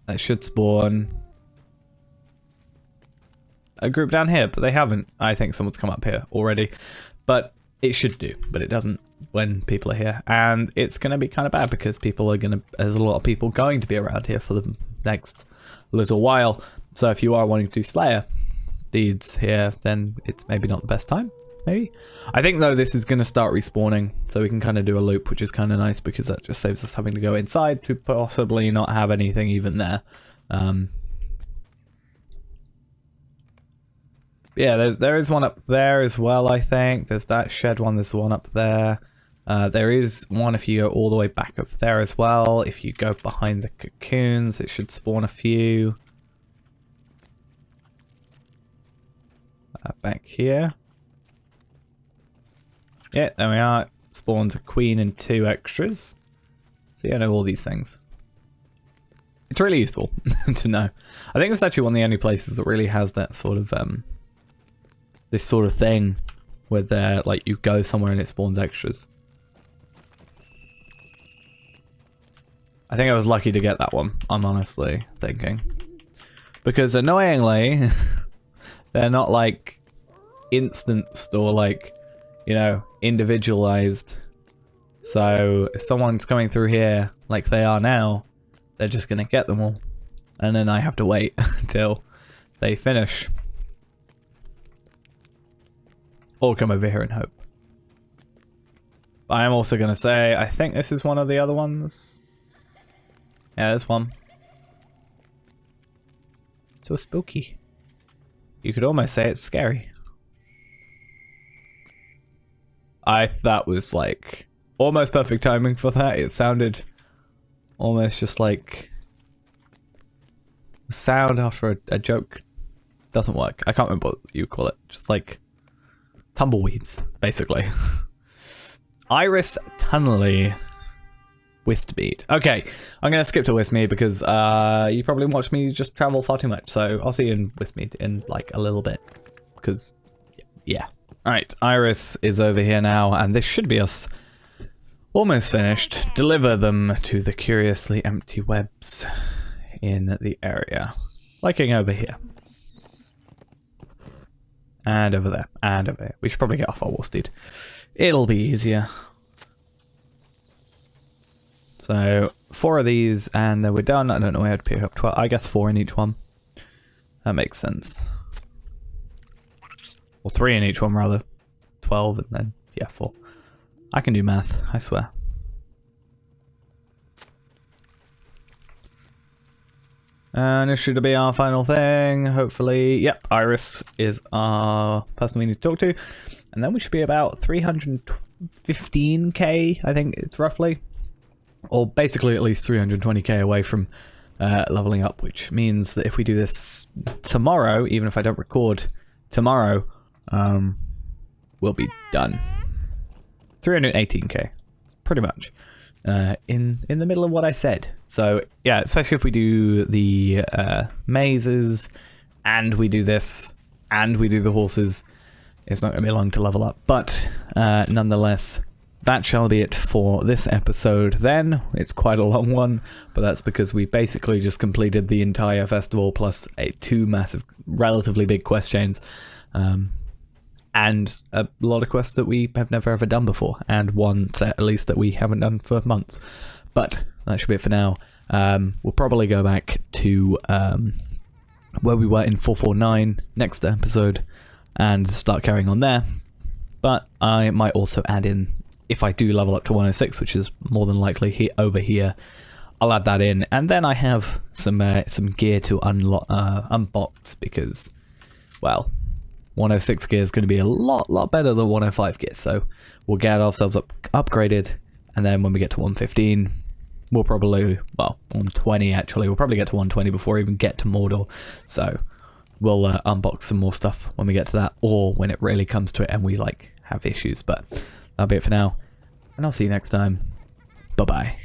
that should spawn a group down here, but they haven't. I think someone's come up here already, but it should do, but it doesn't when people are here. And it's going to be kind of bad because there's a lot of people going to be around here for the next little while. So if you are wanting to do Slayer deeds here, then it's maybe not the best time. Maybe. I think though this is going to start respawning, so we can kind of do a loop, which is kind of nice because that just saves us having to go inside to possibly not have anything even there. Yeah, there is one up there as well, I think. There's that shed one, there's one up there. There is one if you go all the way back up there as well. If you go behind the cocoons, it should spawn a few. Back here. Yeah, there we are. Spawns a queen and 2 extras. See, I know all these things. It's really useful to know. I think it's actually one of the only places that really has that sort of this sort of thing where like you go somewhere and it spawns extras. I think I was lucky to get that one, I'm honestly thinking. Because annoyingly, they're not like instanced or like, you know, individualized. So if someone's coming through here like they are now, they're just gonna get them all. And then I have to wait until they finish. Or come over here and hope. But I am also gonna say, I think this is one of the other ones. Yeah, there's one. So spooky. You could almost say it's scary. That was like almost perfect timing for that. It sounded almost just like the sound after a joke doesn't work. I can't remember what you call it. Just like tumbleweeds, basically. Iris Tunnelly Wistmead. Okay, I'm gonna skip to Wistmead because you probably watched me just travel far too much. So I'll see you in Wistmead in like a little bit. Because yeah. Alright, Iris is over here now, and this should be us almost finished. Deliver them to the curiously empty webs in the area. Liking over here. And over there. And over there. We should probably get off our war steed. It'll be easier. So, 4 of these, and then we're done. I don't know where I'd pick up 12. I guess 4 in each one. That makes sense. Or 3 in each one, rather. 12 and then, yeah, 4. I can do math, I swear. And this should be our final thing, hopefully. Yep, Iris is our person we need to talk to. And then we should be about 315k, I think it's roughly. Or basically at least 320k away from leveling up, which means that if we do this tomorrow, even if I don't record tomorrow, we'll be done. 318k, pretty much, in the middle of what I said. So yeah, especially if we do the mazes, and we do this, and we do the horses, it's not going to be long to level up. But nonetheless, that shall be it for this episode then. It's quite a long one, but that's because we basically just completed the entire festival plus 2 massive, relatively big quest chains. And a lot of quests that we have never ever done before, and one set at least that we haven't done for months. But that should be it for now. We'll probably go back to where we were in 449 next episode and start carrying on there. But I might also add in, if I do level up to 106, which is more than likely over here, I'll add that in. And then I have some gear to unbox because, well, 106 gear is going to be a lot better than 105 gear, so we'll get ourselves upgraded, and then when we get to 115, we'll probably, well, 120 actually, we'll probably get to 120 before we even get to Mordor, so we'll unbox some more stuff when we get to that, or when it really comes to it and we like have issues, but that'll be it for now. And I'll see you next time. Bye-bye.